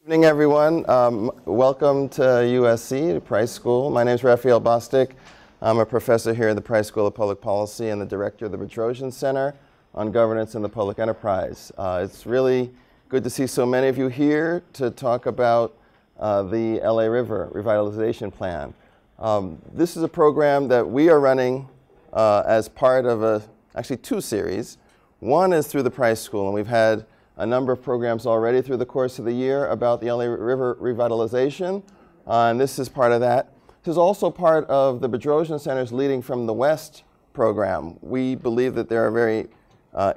Good evening, everyone. Welcome to USC, the Price School. My name is Raphael Bostic. I'm a professor here at the Price School of Public Policy and the director of the Bedrosian Center on Governance in the Public Enterprise. It's really good to see so many of you here to talk about the LA River Revitalization Plan. This is a program that we are running as part of actually two series. One is through the Price School, and we've had a number of programs already through the course of the year about the LA River Revitalization, and this is part of that. This is also part of the Bedrosian Center's Leading from the West program. We believe that there are very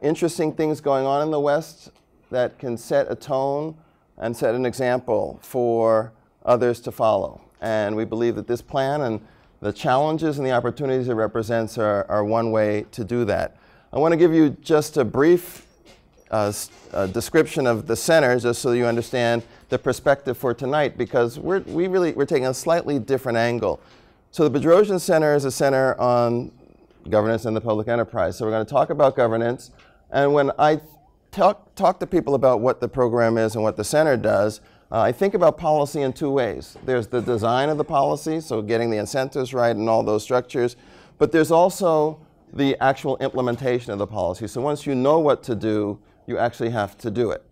interesting things going on in the West that can set a tone and set an example for others to follow. And we believe that this plan and the challenges and the opportunities it represents are one way to do that. I want to give you just a brief description of the center, just so you understand the perspective for tonight, because we're taking a slightly different angle. So the Bedrosian Center is a center on governance and the public enterprise. So we're going to talk about governance, and when I talk to people about what the program is and what the center does, I think about policy in two ways. There's the design of the policy, so getting the incentives right and all those structures, but there's also the actual implementation of the policy. So once you know what to do, you actually have to do it.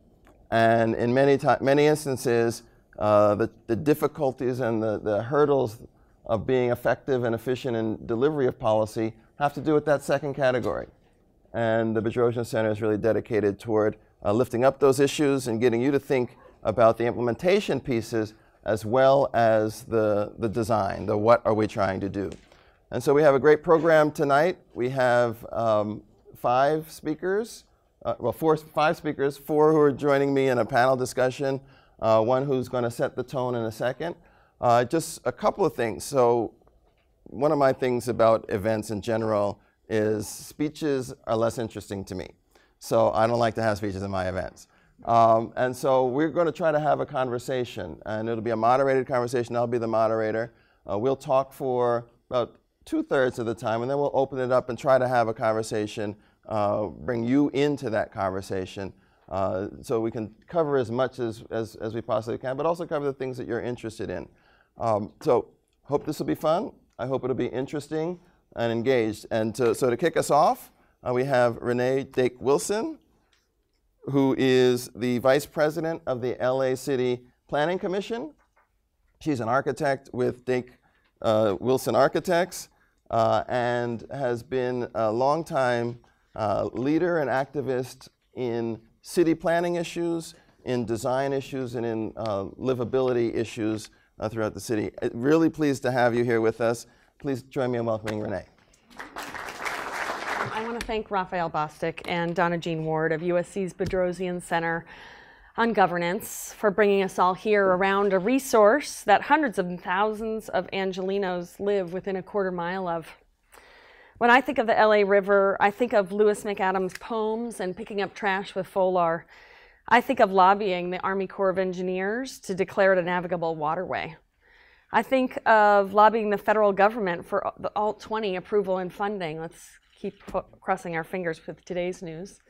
And in many instances, the difficulties and the hurdles of being effective and efficient in delivery of policy have to do with that second category. And the Bedrosian Center is really dedicated toward lifting up those issues and getting you to think about the implementation pieces as well as the design, the what are we trying to do. And so we have a great program tonight. We have five speakers. Five speakers, four who are joining me in a panel discussion, one who's going to set the tone in a second. Just a couple of things. So one of my things about events in general is speeches are less interesting to me. So I don't like to have speeches in my events. And so we're going to try to have a conversation, and it'll be a moderated conversation. I'll be the moderator. We'll talk for about 2/3 of the time, and then we'll open it up and try to have a conversation, bring you into that conversation, so we can cover as much as we possibly can, but also cover the things that you're interested in. So hope this will be fun. I hope it'll be interesting and engaged. And so to kick us off, we have Renee Dake Wilson, who is the Vice President of the LA City Planning Commission. She's an architect with Dake Wilson Architects, and has been a longtime leader and activist in city planning issues, in design issues, and in livability issues throughout the city. Really pleased to have you here with us. Please join me in welcoming Renee. I want to thank Raphael Bostic and Donna Jean Ward of USC's Bedrosian Center on Governance for bringing us all here around a resource that hundreds of thousands of Angelenos live within a quarter mile of. When I think of the LA River, I think of Lewis McAdams' poems and picking up trash with Folar. I think of lobbying the Army Corps of Engineers to declare it a navigable waterway. I think of lobbying the federal government for the Alt 20 approval and funding. Let's keep crossing our fingers with today's news.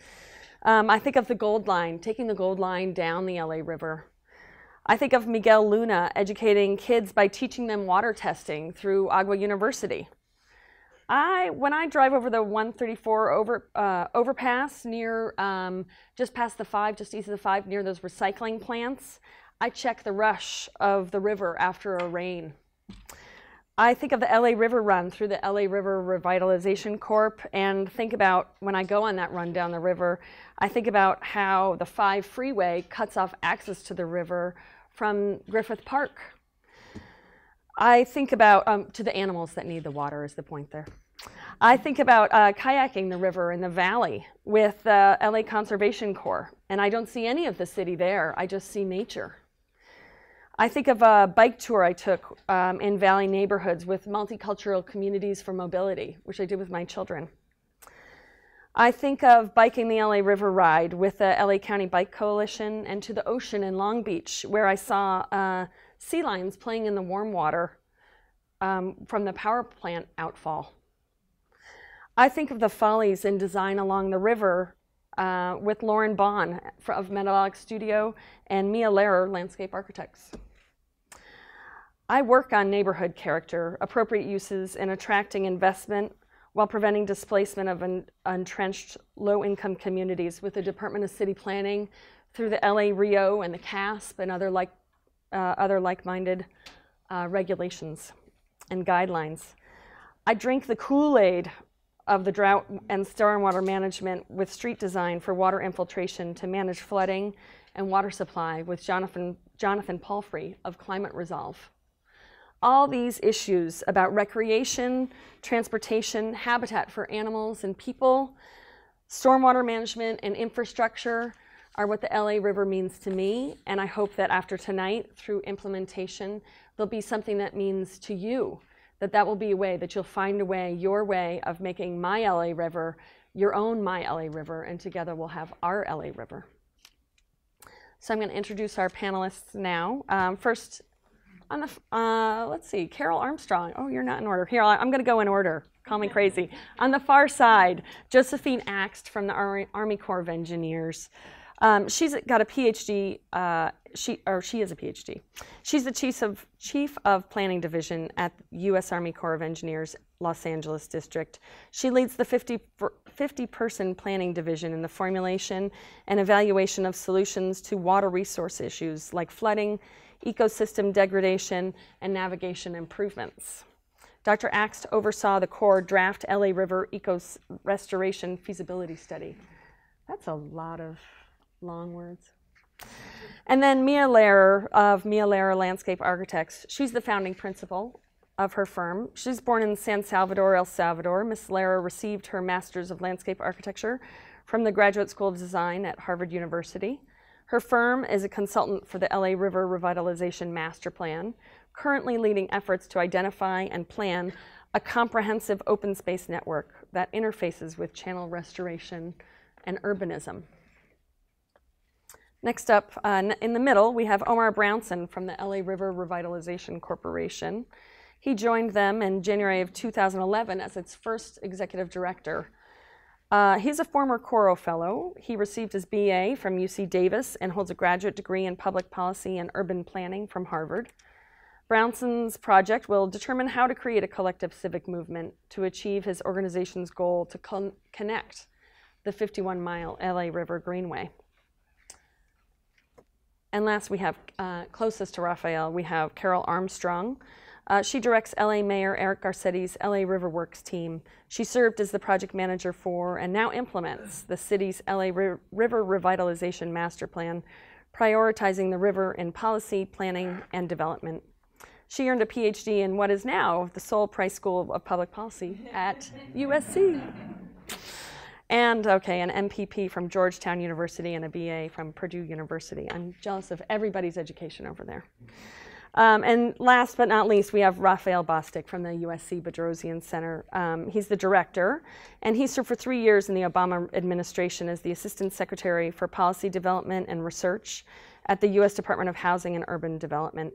I think of the Gold Line, taking the Gold Line down the LA River. I think of Miguel Luna educating kids by teaching them water testing through Agua University. When I drive over the 134 overpass near, just past the 5, just east of the 5, near those recycling plants, I check the rush of the river after a rain. I think of the LA River run through the LA River Revitalization Corp, and think about when I go on that run down the river, I think about how the 5 freeway cuts off access to the river from Griffith Park. I think about, to the animals that need the water is the point there. I think about kayaking the river in the valley with the LA Conservation Corps, and I don't see any of the city there, I just see nature. I think of a bike tour I took in valley neighborhoods with multicultural communities for mobility, which I did with my children. I think of biking the LA River ride with the LA County Bike Coalition and to the ocean in Long Beach, where I saw sea lions playing in the warm water from the power plant outfall. I think of the follies in design along the river with Lauren Bond of Metabolic Studio and Mia Lehrer, Landscape Architects. I work on neighborhood character, appropriate uses, and attracting investment while preventing displacement of entrenched low-income communities with the Department of City Planning through the LA Rio and the CASP and other like-minded regulations and guidelines. I drink the Kool-Aid of the drought and stormwater management with street design for water infiltration to manage flooding and water supply with Jonathan Palfrey of Climate Resolve. All these issues about recreation, transportation, habitat for animals and people, stormwater management and infrastructure are what the LA River means to me, and I hope that after tonight, through implementation, there'll be something that means to you, that will be a way, that you'll find a way, your way of making my LA River your own My LA River, and together we'll have our LA River. So I'm going to introduce our panelists now. First, on the, let's see, Carol Armstrong. Oh, you're not in order. Here, I'm going to go in order. Call me crazy. On the far side, Josephine R from the Army Corps of Engineers. She's got a PhD. She is a PhD. She's the Chief of Planning Division at U.S. Army Corps of Engineers, Los Angeles District. She leads the 50-person planning division in the formulation and evaluation of solutions to water resource issues like flooding, ecosystem degradation, and navigation improvements. Dr. Axt oversaw the Corps draft LA River Eco Restoration Feasibility Study. That's a lot of long words. And then Mia Lehrer of Mia Lehrer Landscape Architects. She's the founding principal of her firm. She's born in San Salvador, El Salvador. Ms. Lehrer received her Master's of Landscape Architecture from the Graduate School of Design at Harvard University. Her firm is a consultant for the LA River Revitalization Master Plan, currently leading efforts to identify and plan a comprehensive open space network that interfaces with channel restoration and urbanism. Next up, in the middle, we have Omar Brownson from the LA River Revitalization Corporation. He joined them in January of 2011 as its first executive director. He's a former Coro Fellow. He received his BA from UC Davis and holds a graduate degree in public policy and urban planning from Harvard. Brownson's project will determine how to create a collective civic movement to achieve his organization's goal to connect the 51-mile LA River Greenway. And last, we have, closest to Raphael, we have Carol Armstrong. She directs LA Mayor Eric Garcetti's LA Riverworks team. She served as the project manager for and now implements the city's LA River Revitalization Master Plan, prioritizing the river in policy, planning, and development. She earned a PhD in what is now the Sol Price School of Public Policy at USC. And, okay, an MPP from Georgetown University and a BA from Purdue University. I'm jealous of everybody's education over there. And last but not least, we have Raphael Bostic from the USC Bedrosian Center. He's the director, and he served for 3 years in the Obama administration as the Assistant Secretary for Policy Development and Research at the U.S. Department of Housing and Urban Development.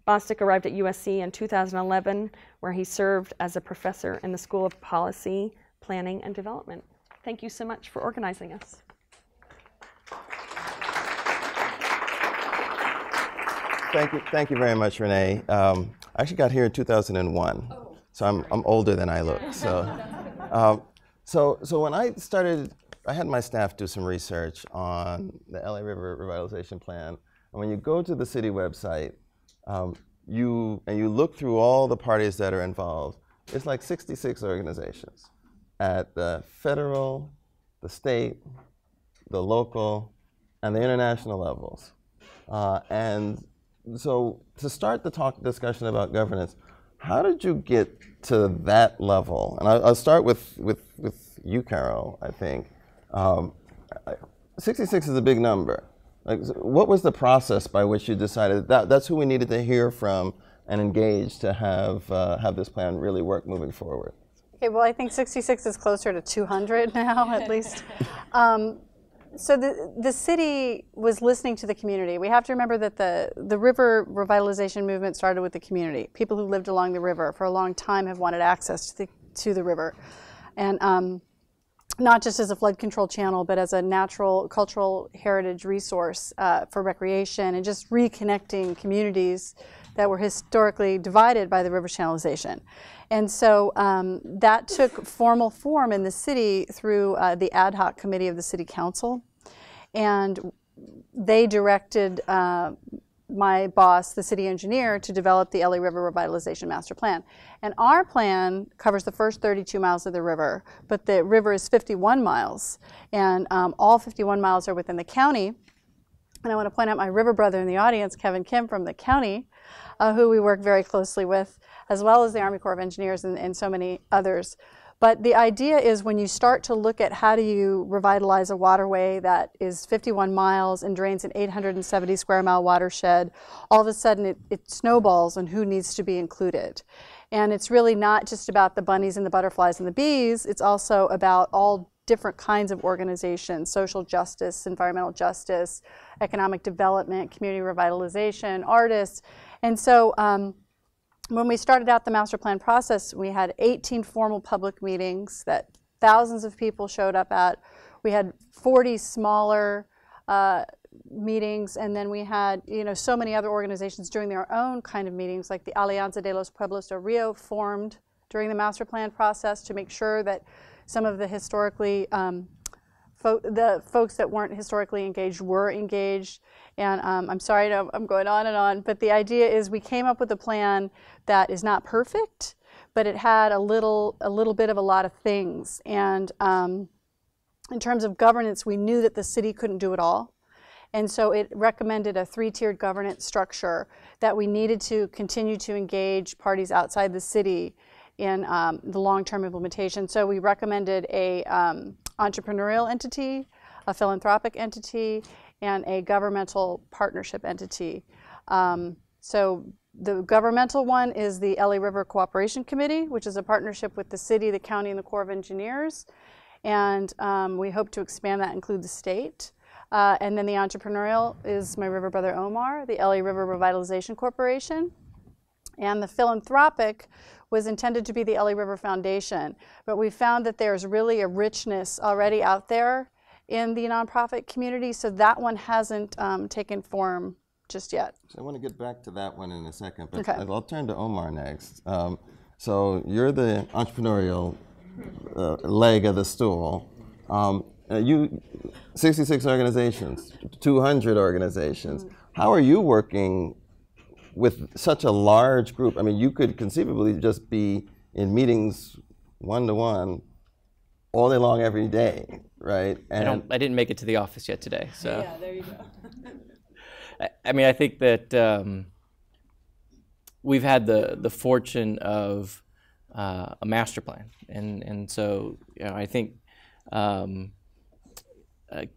Bostic arrived at USC in 2011, where he served as a professor in the School of Policy, Planning, and Development. Thank you so much for organizing us. Thank you very much, Renee. I actually got here in 2001, so I'm older than I look. So, so when I started, I had my staff do some research on the LA River Revitalization Plan. And when you go to the city website, you look through all the parties that are involved. It's like 66 organizations at the federal, the state, the local, and the international levels. And so to start the discussion about governance, how did you get to that level? And I'll start with you, Carol, I think. 66 is a big number. Like, what was the process by which you decided that's who we needed to hear from and engage to have this plan really work moving forward? Okay, well, I think 66 is closer to 200 now, at least. So the city was listening to the community. We have to remember that the river revitalization movement started with the community. People who lived along the river for a long time have wanted access to the river. And not just as a flood control channel, but as a natural cultural heritage resource for recreation and just reconnecting communities that were historically divided by the river channelization. And so that took formal form in the city through the ad hoc committee of the city council. And they directed my boss, the city engineer, to develop the LA River Revitalization Master Plan. And our plan covers the first 32 miles of the river, but the river is 51 miles. And all 51 miles are within the county. And I want to point out my river brother in the audience, Kevin Kim from the county, who we work very closely with, as well as the Army Corps of Engineers and so many others. But the idea is when you start to look at how do you revitalize a waterway that is 51 miles and drains an 870 square mile watershed, all of a sudden it snowballs on who needs to be included. And it's really not just about the bunnies and the butterflies and the bees, it's also about all different kinds of organizations: social justice, environmental justice, economic development, community revitalization, artists. And so when we started out the master plan process, we had 18 formal public meetings that thousands of people showed up at. We had 40 smaller meetings, and then we had so many other organizations doing their own kind of meetings, like the Alianza de los Pueblos de Rio formed during the master plan process to make sure that some of the historically the folks that weren't historically engaged were engaged. And I'm sorry, I'm going on and on, but the idea is we came up with a plan that is not perfect, but it had a little bit of a lot of things. And in terms of governance, we knew that the city couldn't do it all. And so it recommended a 3-tiered governance structure that we needed to continue to engage parties outside the city in the long-term implementation. So we recommended a entrepreneurial entity, a philanthropic entity, and a governmental partnership entity. So the governmental one is the LA River Cooperation Committee, which is a partnership with the city, the county, and the Corps of Engineers. And we hope to expand that, include the state. And then the entrepreneurial is my river brother Omar, the LA River Revitalization Corporation. And the philanthropic was intended to be the LA River Foundation. But we found that there's really a richness already out there in the nonprofit community, so that one hasn't taken form just yet. So I want to get back to that one in a second, but okay. I'll turn to Omar next. So you're the entrepreneurial leg of the stool. You 66 organizations, 200 organizations. How are you working with such a large group? I mean, you could conceivably just be in meetings one-to-one all day long every day, right? And I didn't make it to the office yet today, so. Yeah, there you go. I mean, I think that we've had the fortune of a master plan, and so I think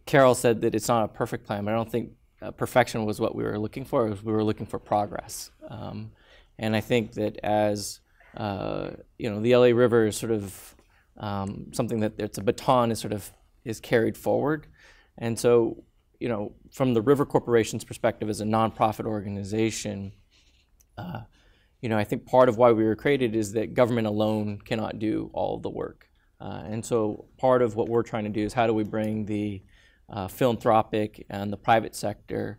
Carol said that it's not a perfect plan, but I don't think perfection was what we were looking for. We were looking for progress, and I think that as the LA River is sort of something that it's a baton is carried forward, and so from the River Corporation's perspective as a nonprofit organization, I think part of why we were created is that government alone cannot do all of the work, and so part of what we're trying to do is how do we bring the philanthropic and the private sector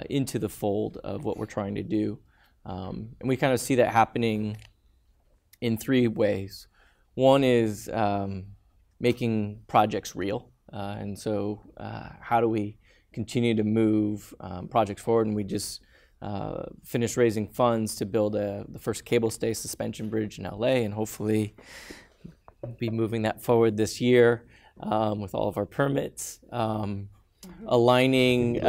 into the fold of what we're trying to do, and we kind of see that happening in 3 ways. One is making projects real, and so how do we continue to move projects forward? And we just finished raising funds to build the first cable stay suspension bridge in LA, and hopefully be moving that forward this year with all of our permits, aligning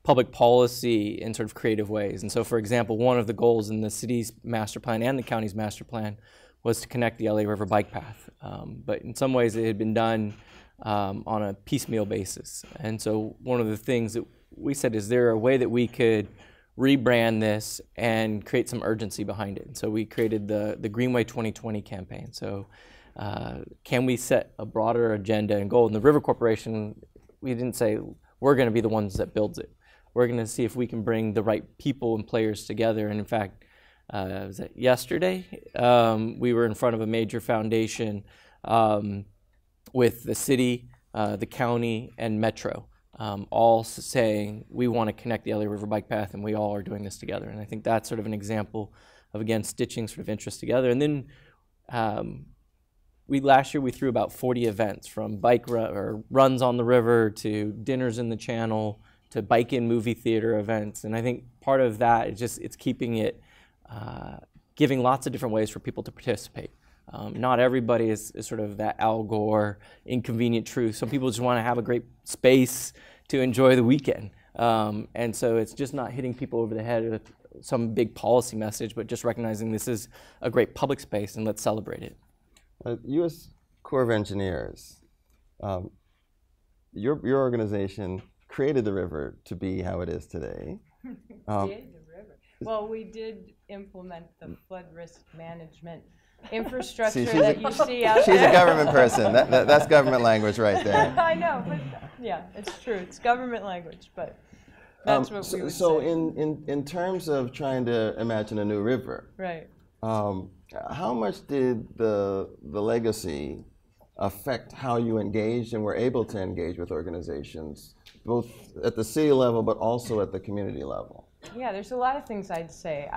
public policy in sort of creative ways. And so, for example, one of the goals in the city's master plan and the county's master plan was to connect the LA River bike path. But in some ways it had been done on a piecemeal basis. And so one of the things that we said, is there a way that we could rebrand this and create some urgency behind it? And so we created the Greenway 2020 campaign. So can we set a broader agenda and goal? And the River Corporation, we didn't say we're going to be the ones that builds it. We're going to see if we can bring the right people and players together. And in fact, was it yesterday? We were in front of a major foundation with the city, the county, and Metro, all saying we want to connect the LA River bike path, and we all are doing this together. And I think that's sort of an example of, again, stitching sort of interests together. And then last year we threw about 40 events, from runs on the river to dinners in the channel to bike-in movie theater events. And I think part of that is just it's keeping it, giving lots of different ways for people to participate. Not everybody is sort of that Al Gore inconvenient truth. Some people just want to have a great space to enjoy the weekend. And so it's just not hitting people over the head with some big policy message, but just recognizing this is a great public space and let's celebrate it. U.S. Corps of Engineers, your organization created the river to be how it is today. Well, we did implement the flood risk management infrastructure that you see out there. She's a government person. That's government language right there. I know, but yeah, it's true. It's government language, but that's what we would say. So in terms of trying to imagine a new river, right? How much did the legacy affect how you engaged and were able to engage with organizations, both at the city level but also at the community level? Yeah, there's a lot of things I'd say.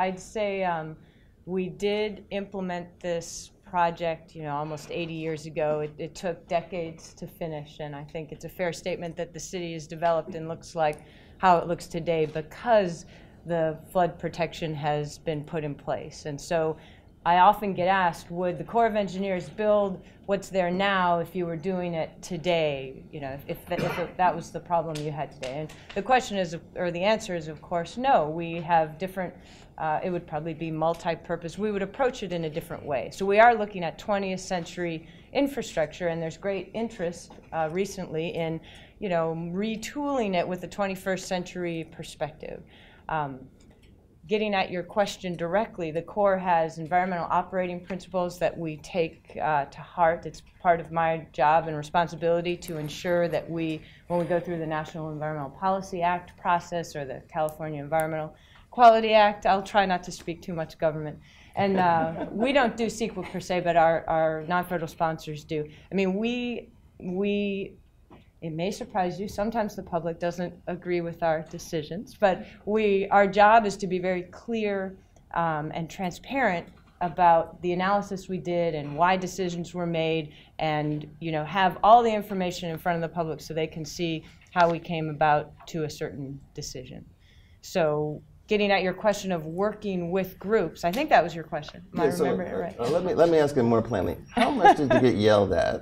We did implement this project, almost 80 years ago. It took decades to finish, and I think it's a fair statement that the city has developed and looks like how it looks today because the flood protection has been put in place. And so I often get asked, would the Corps of Engineers build what's there now if you were doing it today, if that was the problem you had today? And the question is, or the answer is, of course, no. We have different, it would probably be multi-purpose. We would approach it in a different way. So we are looking at 20th century infrastructure, and there's great interest recently in, retooling it with a 21st century perspective. Getting at your question directly, the Corps has environmental operating principles that we take to heart. It's part of my job and responsibility to ensure that when we go through the National Environmental Policy Act process or the California Environmental Quality Act, I'll try not to speak too much government. And we don't do CEQA per se, but our non-federal sponsors do. I mean, it may surprise you, sometimes the public doesn't agree with our decisions, but our job is to be very clear and transparent about the analysis we did and why decisions were made, and have all the information in front of the public so they can see how we came about to a certain decision. So getting at your question of working with groups, I think that was your question. Am I remembering it right? Let me ask it more plainly. How much did you get yelled at?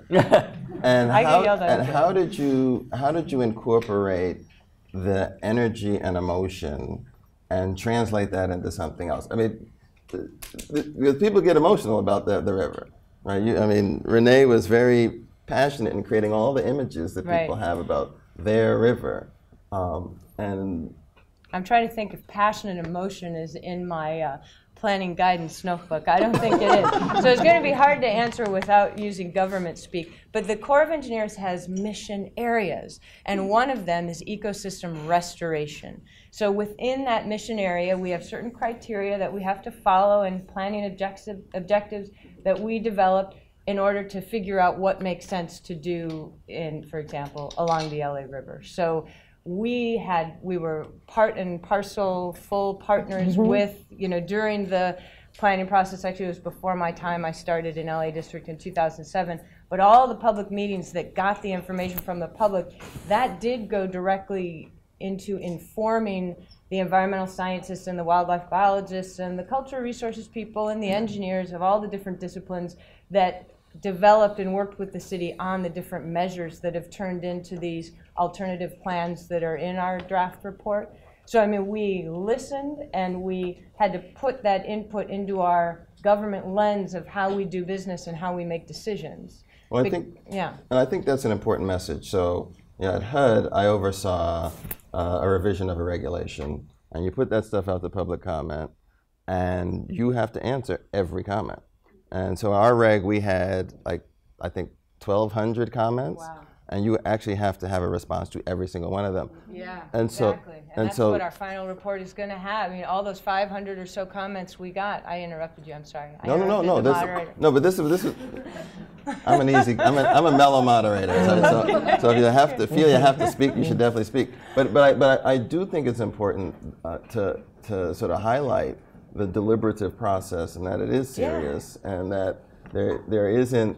And how did you incorporate the energy and emotion and translate that into something else? I mean, because people get emotional about the river, right? Renee was very passionate in creating all the images that people have about their river, and I'm trying to think if passion and emotion is in my planning guidance notebook. I don't think it is. So it's going to be hard to answer without using government speak. But the Corps of Engineers has mission areas, and one of them is ecosystem restoration. So within that mission area, we have certain criteria that we have to follow and planning objectives that we developed in order to figure out what makes sense to do for example, along the LA River. So we were part and parcel full partners with, during the planning process. Actually, it was before my time. I started in LA District in 2007. But all the public meetings that got the information from the public, that did go directly into informing the environmental scientists and the wildlife biologists and the cultural resources people and the engineers of all the different disciplines that developed and worked with the city on the different measures that have turned into these alternative plans that are in our draft report. So we listened, and we had to put that input into our government lens of how we do business and how we make decisions. Well, I think that's an important message. So at HUD, I oversaw a revision of a regulation, and you put that stuff out to public comment, and you have to answer every comment. And so our reg, we had I think 1,200 comments. Wow. And you actually have to have a response to every single one of them. Yeah, exactly. And that's what our final report is going to have. All those 500 or so comments we got. I interrupted you. I'm sorry. No. But this is I'm a mellow moderator. So if you have to feel you have to speak, you should definitely speak. But I do think it's important to sort of highlight the deliberative process, and that it is serious, and that there isn't,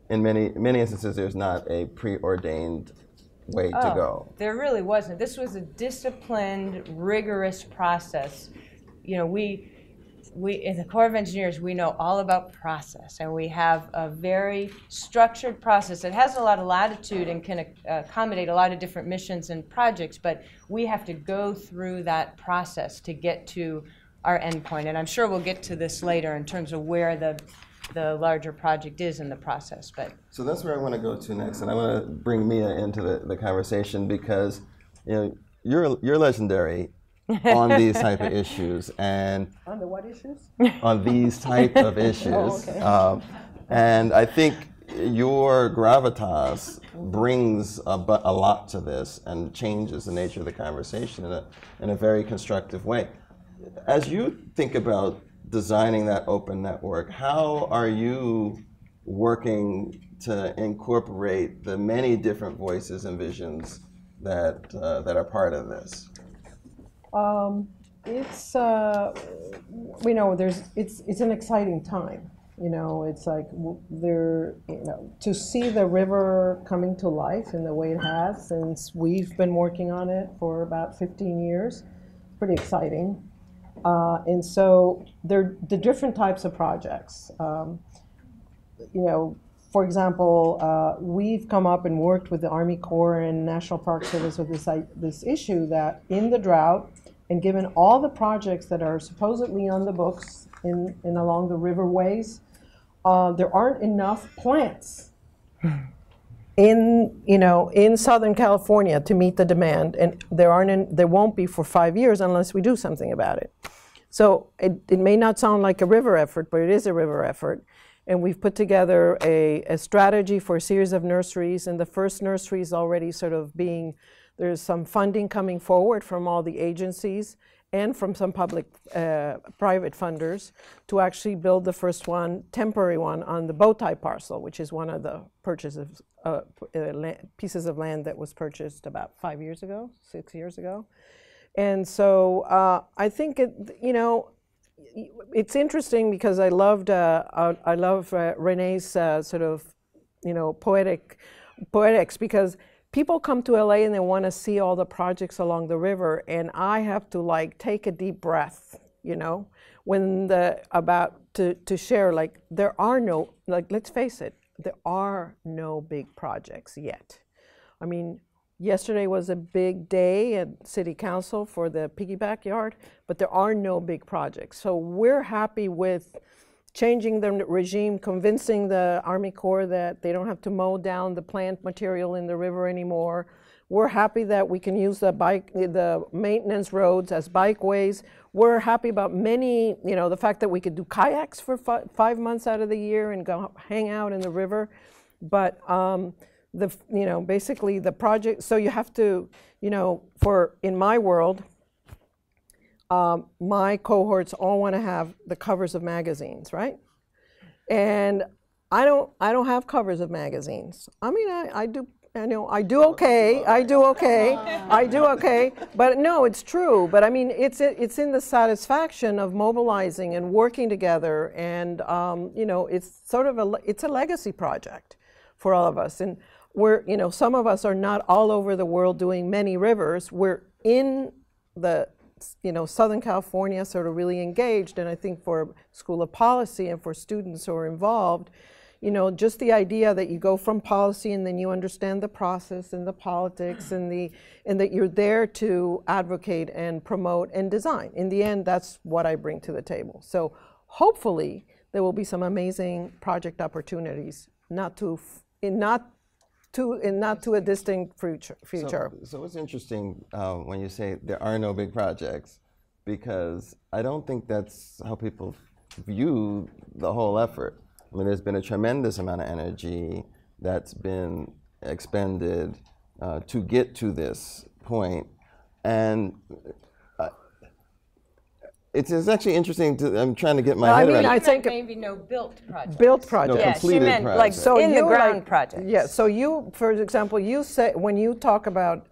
in many instances, there's not a preordained way to go. There really wasn't. This was a disciplined, rigorous process. You know, we in the Corps of Engineers, we know all about process, and we have a very structured process that has a lot of latitude and can accommodate a lot of different missions and projects, but we have to go through that process to get to our endpoint. And I'm sure we'll get to this later in terms of where the larger project is in the process. But so that's where I want to go to next, and I want to bring Mia into the conversation, because you're legendary on these type of issues, and on the what issues? On these type of issues. Oh, okay. And I think your gravitas brings a lot to this and changes the nature of the conversation in a very constructive way. As you think about designing that open network, how are you working to incorporate the many different voices and visions that are part of this? It's we know it's an exciting time. You know, it's like to see the river coming to life in the way it has since we've been working on it for about 15 years. Pretty exciting. And so there the different types of projects. For example, we've come up and worked with the Army Corps and National Park Service with this issue that in the drought, and given all the projects that are supposedly on the books in along the riverways, there aren't enough plants in Southern California to meet the demand, and there won't be for 5 years unless we do something about it. So it may not sound like a river effort, but it is a river effort. And we've put together a strategy for a series of nurseries, and the first nursery is already sort of there's some funding coming forward from all the agencies and from some public, private funders to actually build the first one, temporary one, on the Bowtie parcel, which is one of the purchases, pieces of land that was purchased about 5 years ago, 6 years ago. And so I think it's interesting because I love Renee's sort of poetics, because people come to LA and they want to see all the projects along the river, and I have to take a deep breath, when to share, there are no, let's face it, there are no big projects yet. I mean, yesterday was a big day at City Council for the piggyback yard, but there are no big projects. So we're happy with changing the regime, convincing the Army Corps that they don't have to mow down the plant material in the river anymore. We're happy that we can use the maintenance roads as bikeways. We're happy about the fact that we could do kayaks for 5 months out of the year and go hang out in the river. But basically the project, so you have to, in my world, my cohorts all want to have the covers of magazines, right? And I don't have covers of magazines. I mean, I do okay. But no, it's true. But I mean, it's in the satisfaction of mobilizing and working together, and it's sort of it's a legacy project for all of us. And we're, some of us are not all over the world doing many rivers. We're in the, Southern California, sort of really engaged. And I think for School of Policy and for students who are involved, just the idea that you go from policy and then you understand the process and the politics and that you're there to advocate and promote and design. In the end, that's what I bring to the table. So hopefully there will be some amazing project opportunities, not to a distant future. So it's interesting when you say there are no big projects, because I don't think that's how people view the whole effort. I mean, there's been a tremendous amount of energy that's been expended to get to this point. And it's actually interesting. I'm trying to get my No, I head mean, around I it. think maybe no built projects. built No, projects. Yeah, she completed meant like projects. So in the you, ground like, projects. Yeah, so you, for example, you say, when you talk about,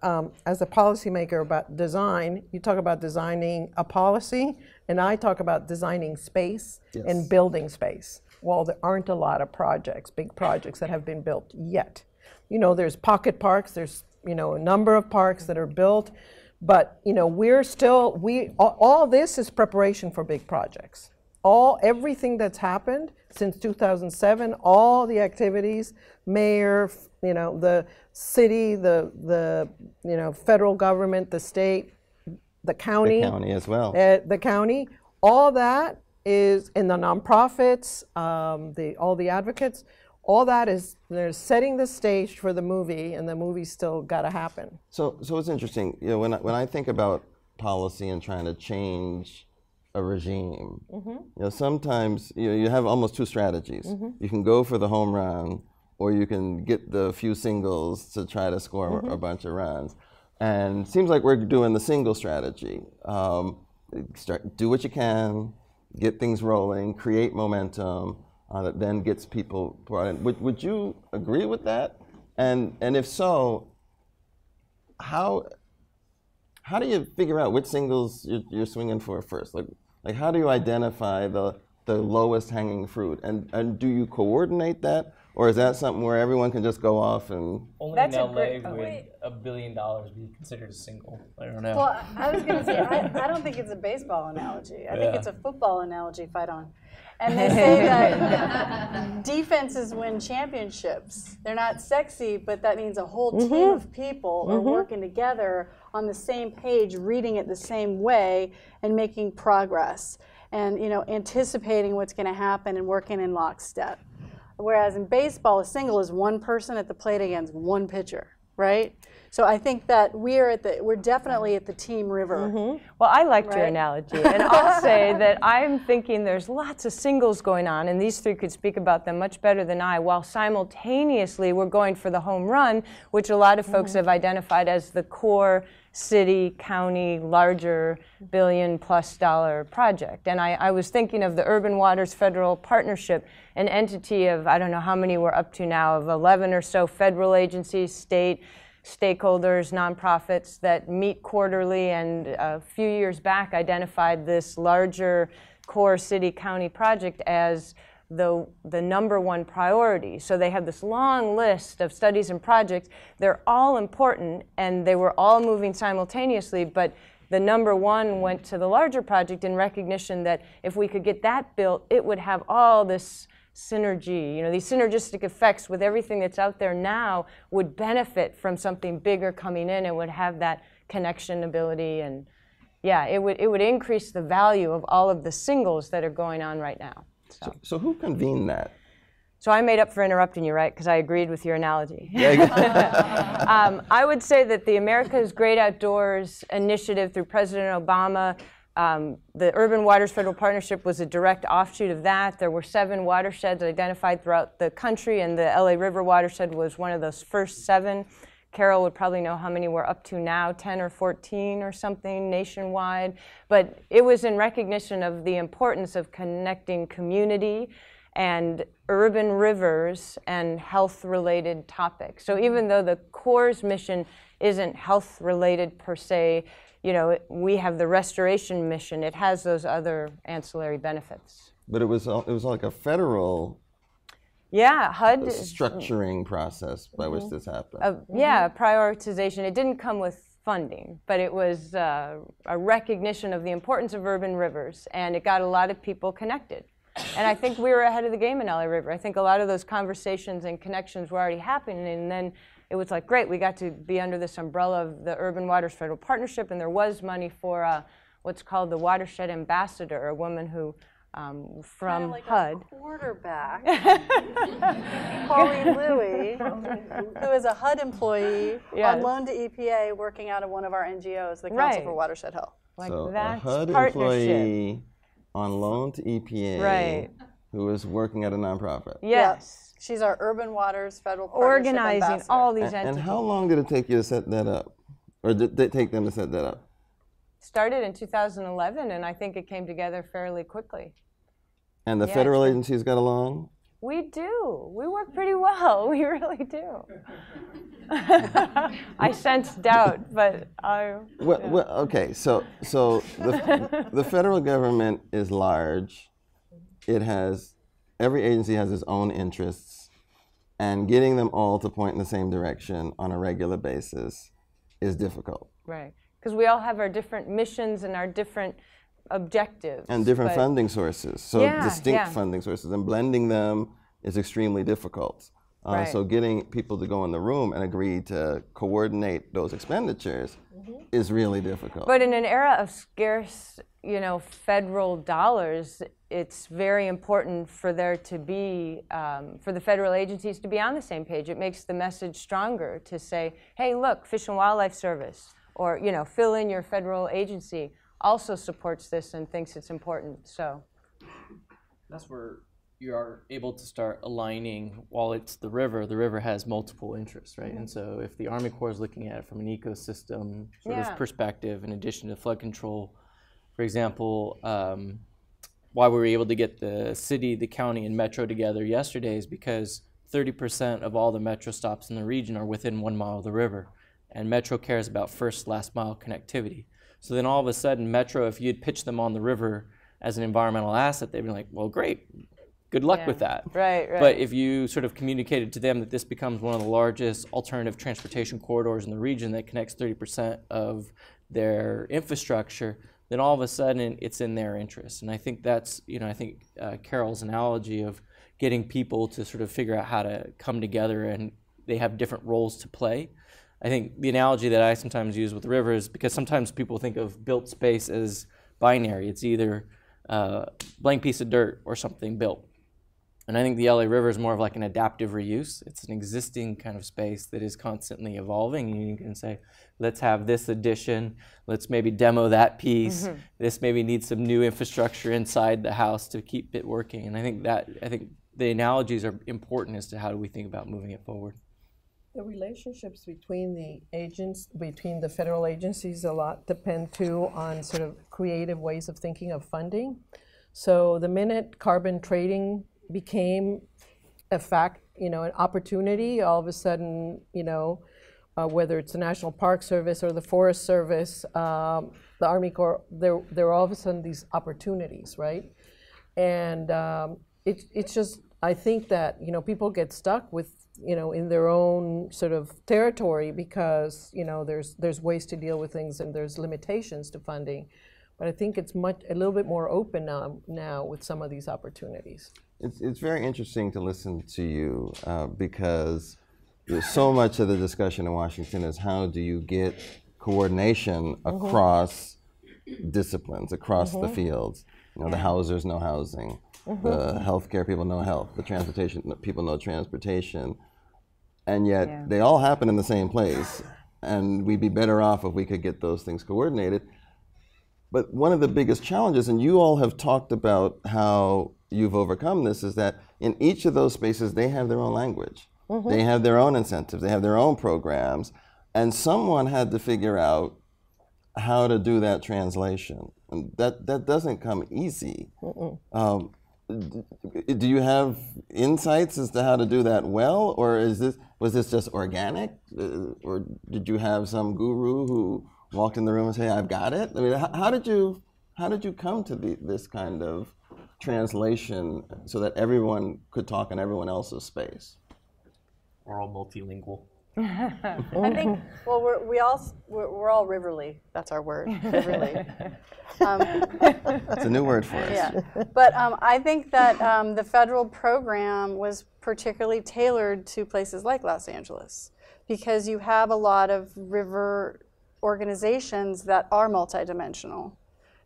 as a policymaker about design, you talk about designing a policy, and I talk about designing space and building space. Well, there aren't a lot of projects, big projects that have been built yet. You know, there's pocket parks, there's, you know, a number of parks that are built, but, you know, we're still, all this is preparation for big projects. Everything that's happened since 2007, all the activities, mayor, you know, the city, the you know, federal government, the state, the county. The county as well. The county, all that is in the nonprofits, all the advocates, all that is, they're setting the stage for the movie, and the movie's still got to happen. So it's interesting. You know, when I think about policy and trying to change a regime, you know, sometimes you have almost two strategies. You can go for the home run, or you can get the few singles to try to score a bunch of runs. And it seems like we're doing the single strategy. Do what you can, get things rolling, create momentum that then gets people brought in. Would you agree with that? And if so, how do you figure out which singles you're swinging for first? Like how do you identify the lowest hanging fruit? And do you coordinate that? Or is that something where everyone can just go off and... Only That's in a LA great- would wait. $1 billion be considered a single. I don't know. Well, I was going to say, I don't think it's a baseball analogy. I think Yeah. it's a football analogy, fight on. And they say that defenses win championships. They're not sexy, but that means a whole team of people are working together on the same page, reading it the same way, and making progress. And, you know, anticipating what's going to happen and working in lockstep. Whereas in baseball, a single is one person at the plate against one pitcher, right? So I think that we're definitely at the team River. Well, I liked your Right? analogy, and I'll say that I'm thinking there's lots of singles going on, and these three could speak about them much better than I, while simultaneously we're going for the home run, which a lot of folks have identified as the core city, county, larger billion-plus-dollar project. And I was thinking of the Urban Waters Federal Partnership, an entity of, I don't know how many we're up to now, of 11 or so federal agencies, state, stakeholders, nonprofits that meet quarterly, and a few years back identified this larger core city county project as the number one priority. So they have this long list of studies and projects. They're all important, and they were all moving simultaneously, but the number one went to the larger project in recognition that if we could get that built, it would have all this synergy, you know, these synergistic effects with everything that's out there now would benefit from something bigger coming in and would have that connection ability. And yeah, it would increase the value of all of the singles that are going on right now. So who convened that? So I made up for interrupting you, right? Because I agreed with your analogy. I would say that the America's Great Outdoors initiative through President Obama, the Urban Waters Federal Partnership was a direct offshoot of that. There were 7 watersheds identified throughout the country, and the LA River watershed was one of those first 7. Carol would probably know how many we're up to now, 10 or 14 or something nationwide. But it was in recognition of the importance of connecting community and urban rivers and health-related topics. So even though the Corps' mission isn't health-related per se, you know, we have the restoration mission. It has those other ancillary benefits. But it was like a federal Yeah, HUD. structuring process by which this happened. Yeah, prioritization. It didn't come with funding, but it was a recognition of the importance of urban rivers, and it got a lot of people connected. And I think we were ahead of the game in LA River. I think a lot of those conversations and connections were already happening, and then it was like, great, we got to be under this umbrella of the Urban Waters Federal Partnership, and there was money for what's called the Watershed Ambassador, a woman who from like HUD. A quarterback, Pauline Louie, who is a HUD employee on loan to EPA working out of one of our NGOs, the Council for Watershed Health. Like So that's a HUD partnership. employee on loan to EPA Right. who is working at a nonprofit. Yes. She's our Urban Waters Federal Partnership Organizing ambassador. all these And entities. how long did it take you to set that up? Or did it take them to set that up? started in 2011, and I think it came together fairly quickly. And the federal agencies got along? We do. We work pretty well. We really do. I sense doubt, but Well, okay, so the federal government is large. It has, every agency has its own interests, and getting them all to point in the same direction on a regular basis is difficult. Right, because we all have our different missions and our different objectives. And different funding sources, so distinct funding sources, and blending them is extremely difficult. So getting people to go in the room and agree to coordinate those expenditures is really difficult. But in an era of scarce, federal dollars, it's very important for there to be, for the federal agencies to be on the same page. It makes the message stronger to say, hey, look, Fish and Wildlife Service, or fill in your federal agency, also supports this and thinks it's important. So that's where you are able to start aligning. While it's the river has multiple interests, right? And so if the Army Corps is looking at it from an ecosystem sort of perspective, in addition to flood control, for example, why we were able to get the city, the county, and metro together yesterday is because 30% of all the metro stops in the region are within 1 mile of the river. And metro cares about first, last mile connectivity. So then all of a sudden, metro, if you'd pitched them on the river as an environmental asset, they'd be like, well, great. Good luck with that. Right. But if you sort of communicated to them that this becomes one of the largest alternative transportation corridors in the region that connects 30% of their infrastructure, then all of a sudden it's in their interest. And I think that's, I think Carol's analogy of getting people to sort of figure out how to come together and they have different roles to play. I think the analogy that I sometimes use with the river is because sometimes people think of built space as binary. It's either a blank piece of dirt or something built. And I think the LA River is more of like an adaptive reuse. It's an existing kind of space that is constantly evolving. And you can say, let's have this addition. Let's maybe demo that piece. This maybe needs some new infrastructure inside the house to keep it working. And I think the analogies are important as to how do we think about moving it forward. The relationships between between the federal agencies a lot depend too on sort of creative ways of thinking of funding. So the minute carbon trading became a fact, an opportunity, all of a sudden, whether it's the National Park Service or the Forest Service, the Army Corps, there are all of a sudden these opportunities, right? And it's just, I think that, people get stuck with, in their own sort of territory because, there's ways to deal with things and there's limitations to funding. But I think it's a little bit more open now with some of these opportunities. It's very interesting to listen to you because so much of the discussion in Washington is how do you get coordination across disciplines, across the fields. The housers know housing, the healthcare people know health, the transportation people know transportation, and yet they all happen in the same place. And we'd be better off if we could get those things coordinated. But one of the biggest challenges, and you all have talked about how you've overcome this, is that in each of those spaces, they have their own language. They have their own incentives. They have their own programs. And someone had to figure out how to do that translation. And that doesn't come easy. Do you have insights as to how to do that well? Or was this just organic? Or did you have some guru who walked in the room and say, I've got it? I mean, how did you come to this kind of translation so that everyone could talk in everyone else's space? We're all multilingual. I think, well, we're all riverly. That's our word, riverly. It's a new word for us. Yeah, but I think that the federal program was particularly tailored to places like Los Angeles because you have a lot of river organizations that are multidimensional.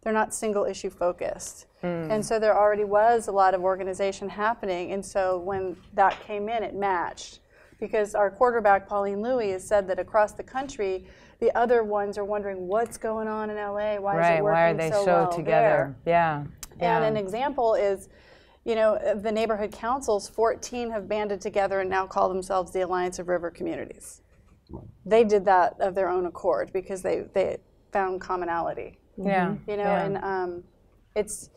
They're not single issue focused. And so there already was a lot of organization happening. And so when that came in, it matched. Because our quarterback, Pauline Louie, has said that across the country, the other ones are wondering what's going on in LA. Why is it working why are they so well together? There? And an example is, the neighborhood councils, 14 have banded together and now call themselves the Alliance of River Communities. They did that of their own accord because they found commonality. Yeah. You know, Yeah. and it's,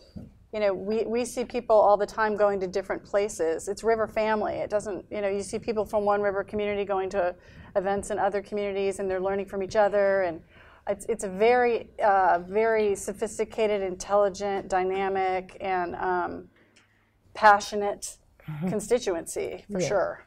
you know, we see people all the time going to different places. It's river family. It doesn't, you know, you see people from one river community going to events in other communities, and they're learning from each other. And it's a very, very sophisticated, intelligent, dynamic, and passionate constituency, for sure.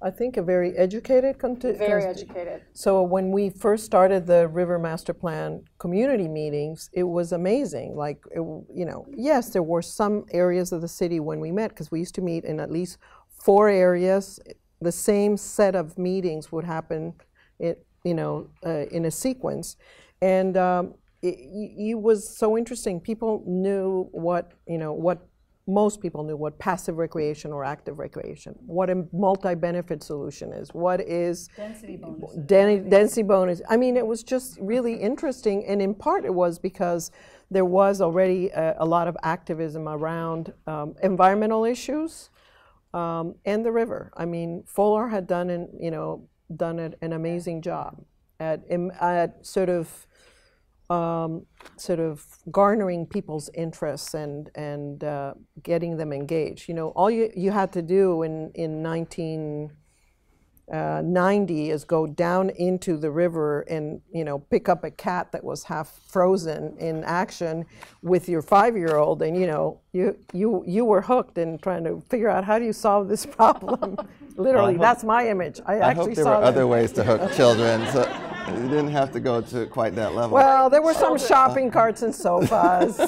I think a very educated Very educated. So when we first started the River Master Plan community meetings, it was amazing. Like, you know, yes, there were some areas of the city when we met, because we used to meet in at least 4 areas. The same set of meetings would happen, in a sequence. And it was so interesting. People knew most people knew what passive recreation or active recreation, what a multi-benefit solution is, what is density bonus. Density bonus. I mean, it was just really interesting, and in part it was because there was already a lot of activism around environmental issues and the river. I mean, Fuller had done an amazing job at sort of garnering people's interests and getting them engaged. You know, all you had to do in 1990 is go down into the river and, you know, pick up a cat that was half frozen in action with your 5-year-old, and, you know, you were hooked in trying to figure out how do you solve this problem. Literally, that's my image. I hope there were other ways to hook children. So you didn't have to go to quite that level. Well, there were some shopping carts and sofas.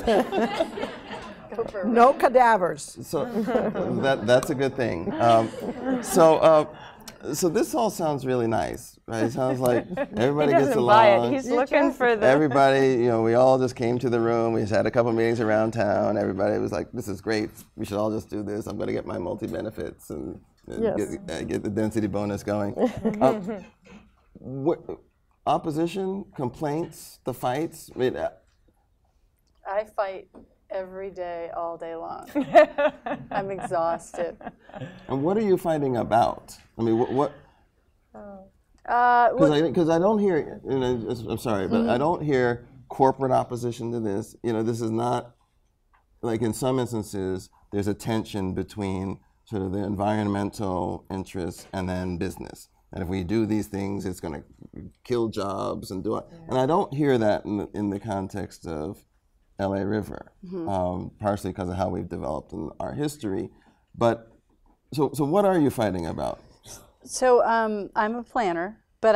No cadavers. So that's a good thing. So this all sounds really nice, right? It sounds like everybody gets along. Buy it. He's looking for the. Everybody, you know, we all just came to the room. We just had a couple meetings around town. Everybody was like, "This is great. We should all just do this. I'm going to get my multi-benefits and get the density bonus going." Opposition, complaints, the fights. I fight every day, all day long. I'm exhausted. And what are you fighting about? I mean, what? Because I don't hear. You know, I'm sorry, but I don't hear corporate opposition to this. You know, this is not like in some instances there's a tension between sort of the environmental interests and then business. And if we do these things, it's going to kill jobs and do it. And I don't hear that in the context of LA River, partially because of how we've developed in our history. But so what are you fighting about? So I'm a planner, but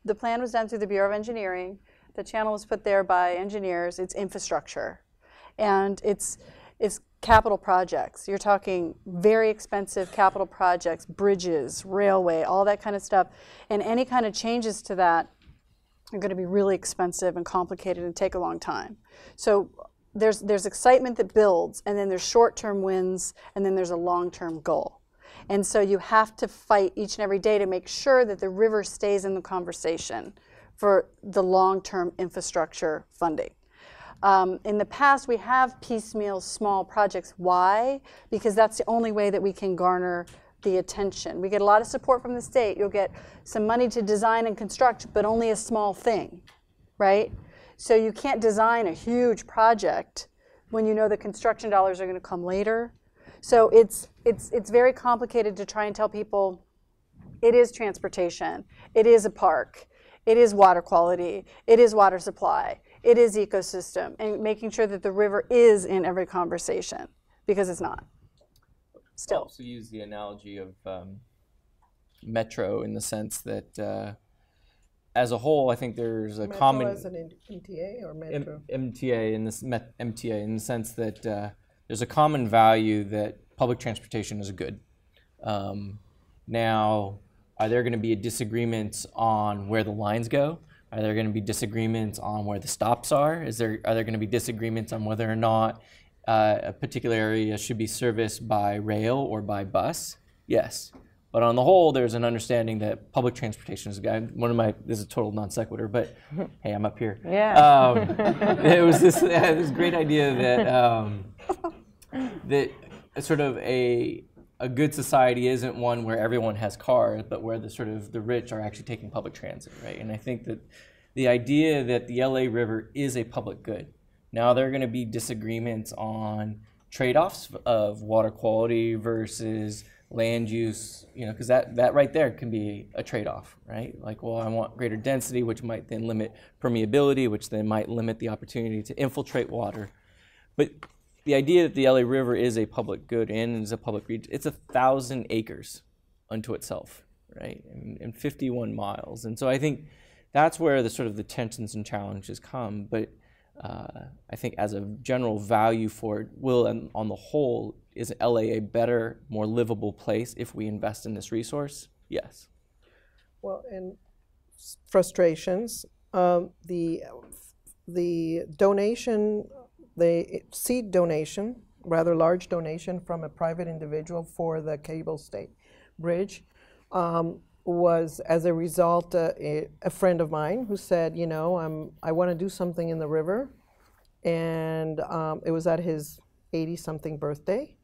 the plan was done through the Bureau of Engineering. The channel was put there by engineers. It's infrastructure, and it's capital projects. You're talking very expensive capital projects, bridges, railway, all that kind of stuff. And any kind of changes to that are going to be really expensive and complicated and take a long time. So there's excitement that builds, and then there's short-term wins, and then there's a long-term goal. And so you have to fight each and every day to make sure that the river stays in the conversation for the long-term infrastructure funding. In the past, we have piecemeal small projects. Why? Because that's the only way that we can garner the attention. We get a lot of support from the state. You'll get some money to design and construct, but only a small thing, right? So you can't design a huge project when you know the construction dollars are going to come later. So it's very complicated to try and tell people it is transportation, it is a park, it is water quality, it is water supply, it is ecosystem, and making sure that the river is in every conversation, because it's not. Still. I'll also use the analogy of metro in the sense that as a whole, I think there's a Metro common as an MTA or metro? MTA in this MTA in the sense that there's a common value that public transportation is a good. Now, are there going to be disagreements on where the lines go? Are there going to be disagreements on where the stops are? Are there going to be disagreements on whether or not a particular area should be serviced by rail or by bus? Yes. But on the whole, there's an understanding that public transportation is a guy. This is a total non sequitur, but hey, I'm up here. Yeah. It was this great idea that sort of a good society isn't one where everyone has cars, but where the rich are actually taking public transit, right? And I think that the idea that the LA River is a public good. Now there are going to be disagreements on trade-offs of water quality versus land use, because that right there can be a trade-off, right? Like, well, I want greater density, which might then limit permeability, which then might limit the opportunity to infiltrate water. But the idea that the LA River is a public good and is a public region, it's 1,000 acres unto itself, right? And 51 miles. And so I think that's where the sort of the tensions and challenges come. But I think as a general value for it, on the whole, is LA a better, more livable place if we invest in this resource? Yes. Well, and frustrations, the donation, the seed donation, rather large donation from a private individual for the Cable State Bridge was as a result a friend of mine who said, I want to do something in the river, and it was at his 80-something birthday,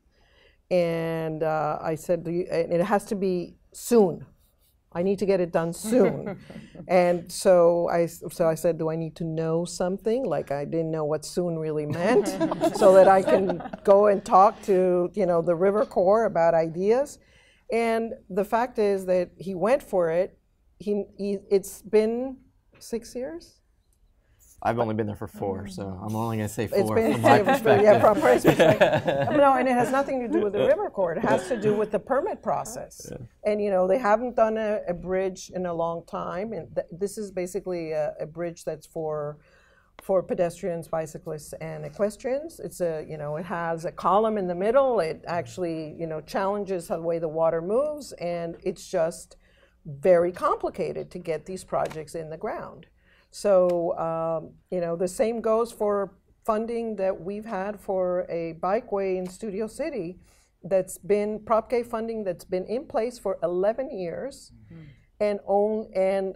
and I said, and it has to be soon. I need to get it done soon. And so I said, do I need to know something? Like, I didn't know what soon really meant, so that I can go and talk to, the River Corps about ideas. And the fact is that he went for it. It's been 6 years? I've only been there for 4, so I'm only going to say 4 It's been, from my perspective. Yeah, from my perspective. No, and it has nothing to do with the River Corps. It has to do with the permit process. Yeah. And they haven't done a bridge in a long time. And this is basically a bridge that's for pedestrians, bicyclists, and equestrians. It's it has a column in the middle. It actually, challenges the way the water moves, and it's just very complicated to get these projects in the ground. So, the same goes for funding that we've had for a bikeway in Studio City that's been, Prop K funding that's been in place for 11 years. Mm-hmm. And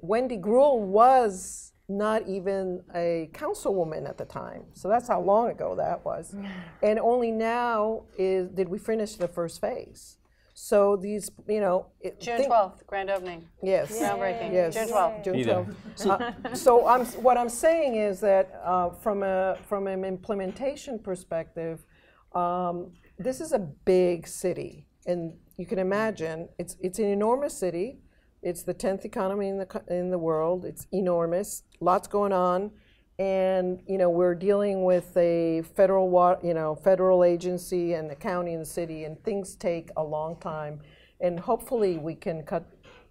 Wendy Gruhl was not even a councilwoman at the time. So that's how long ago that was. And only now did we finish the first phase. So these, June 12th, grand opening. Yes. Groundbreaking. Yes. June 12th. June 12th. So what I'm saying is that from an implementation perspective, this is a big city, and you can imagine it's an enormous city. It's the 10th economy in the world. It's enormous. Lots going on. And we're dealing with a federal agency and the county and the city, and things take a long time. And hopefully we can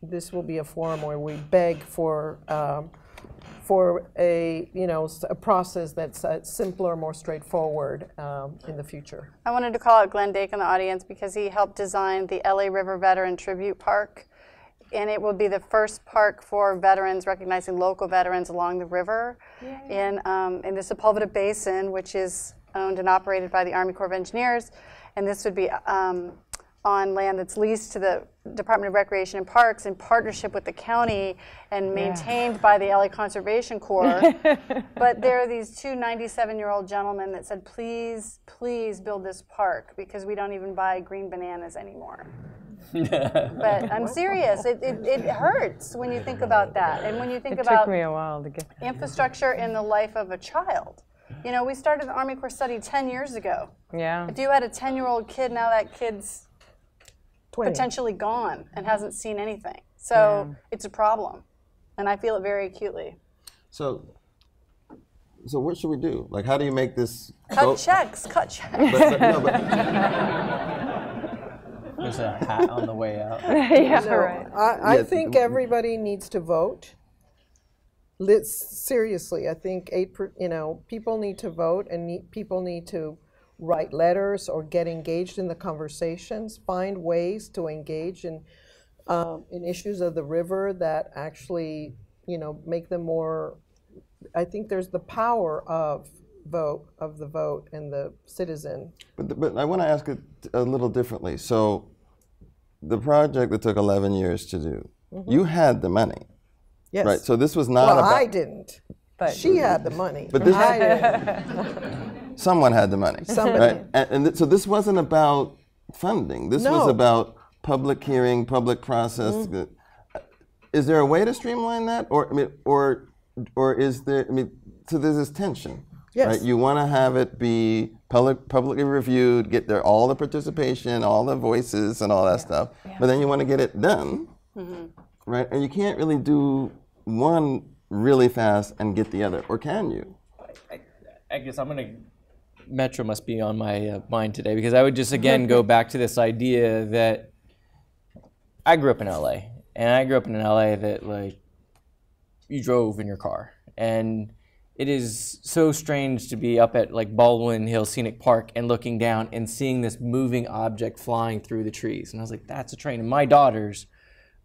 this will be a forum where we beg for a process that's simpler, more straightforward in the future. I wanted to call out Glenn Dake in the audience because he helped design the LA River Veteran Tribute Park. And it will be the first park for veterans, recognizing local veterans along the river in the Sepulveda Basin, which is owned and operated by the Army Corps of Engineers. And this would be on land that's leased to the Department of Recreation and Parks in partnership with the county and maintained by the LA Conservation Corps. But there are these two 97-year-old gentlemen that said, please, please build this park because we don't even buy green bananas anymore. But I'm serious. It hurts when you think about that, and when you think about took me a while to get that. Infrastructure in the life of a child. We started the Army Corps study 10 years ago. Yeah. If you had a 10-year-old kid, now that kid's 20. Potentially gone and hasn't seen anything. So it's a problem, and I feel it very acutely. So what should we do? Like, how do you make this? Cut checks. There's a hat on the way out. Right. I think everybody needs to vote. Seriously, I think people need to vote, and people need to write letters or get engaged in the conversations. Find ways to engage in issues of the river that actually make them more. I think there's the power of the vote and the citizen. But I want to ask it a little differently. So the project that took 11 years to do, you had the money. Yes. Right. So this was not about. I didn't. But she had the money. But this, I didn't. Someone had the money. Somebody. Right? And so this wasn't about funding. This was about public hearing, public process. Is there a way to streamline that, or or is there, I mean, so there's this tension, Yes. right? You want to have it be publicly reviewed, get there all the participation, all the voices and all that stuff, but then you want to get it done, right? And you can't really do one really fast and get the other, or can you? I guess I'm going to, Metro must be on my mind today, because I would just again go back to this idea that I grew up in LA, and I grew up in an LA that like you drove in your car, and it is so strange to be up at like Baldwin Hill Scenic Park and looking down and seeing this moving object flying through the trees, and I was like, that's a train. And my daughters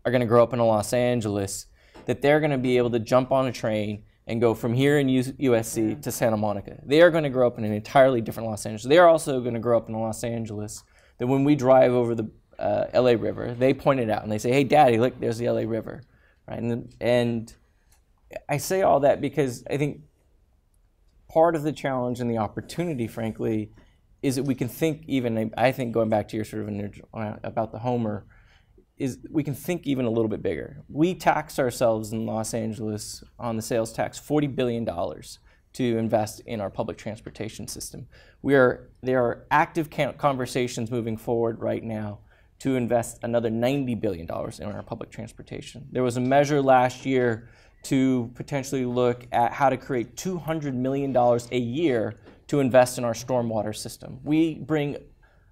are going to grow up in Los Angeles, that they're going to be able to jump on a train and go from here in USC to Santa Monica. They are going to grow up in an entirely different Los Angeles. They are also going to grow up in Los Angeles that when we drive over the LA River, they point it out and they say, hey, Daddy, look, there's the LA River. Right? And I say all that because I think part of the challenge and the opportunity, frankly, is that we can think even, I think going back to your sort of about the Homer, is we can think even a little bit bigger. We tax ourselves in Los Angeles on the sales tax $40 billion to invest in our public transportation system. There are active conversations moving forward right now to invest another $90 billion in our public transportation. There was a measure last year to potentially look at how to create $200 million a year to invest in our stormwater system. We bring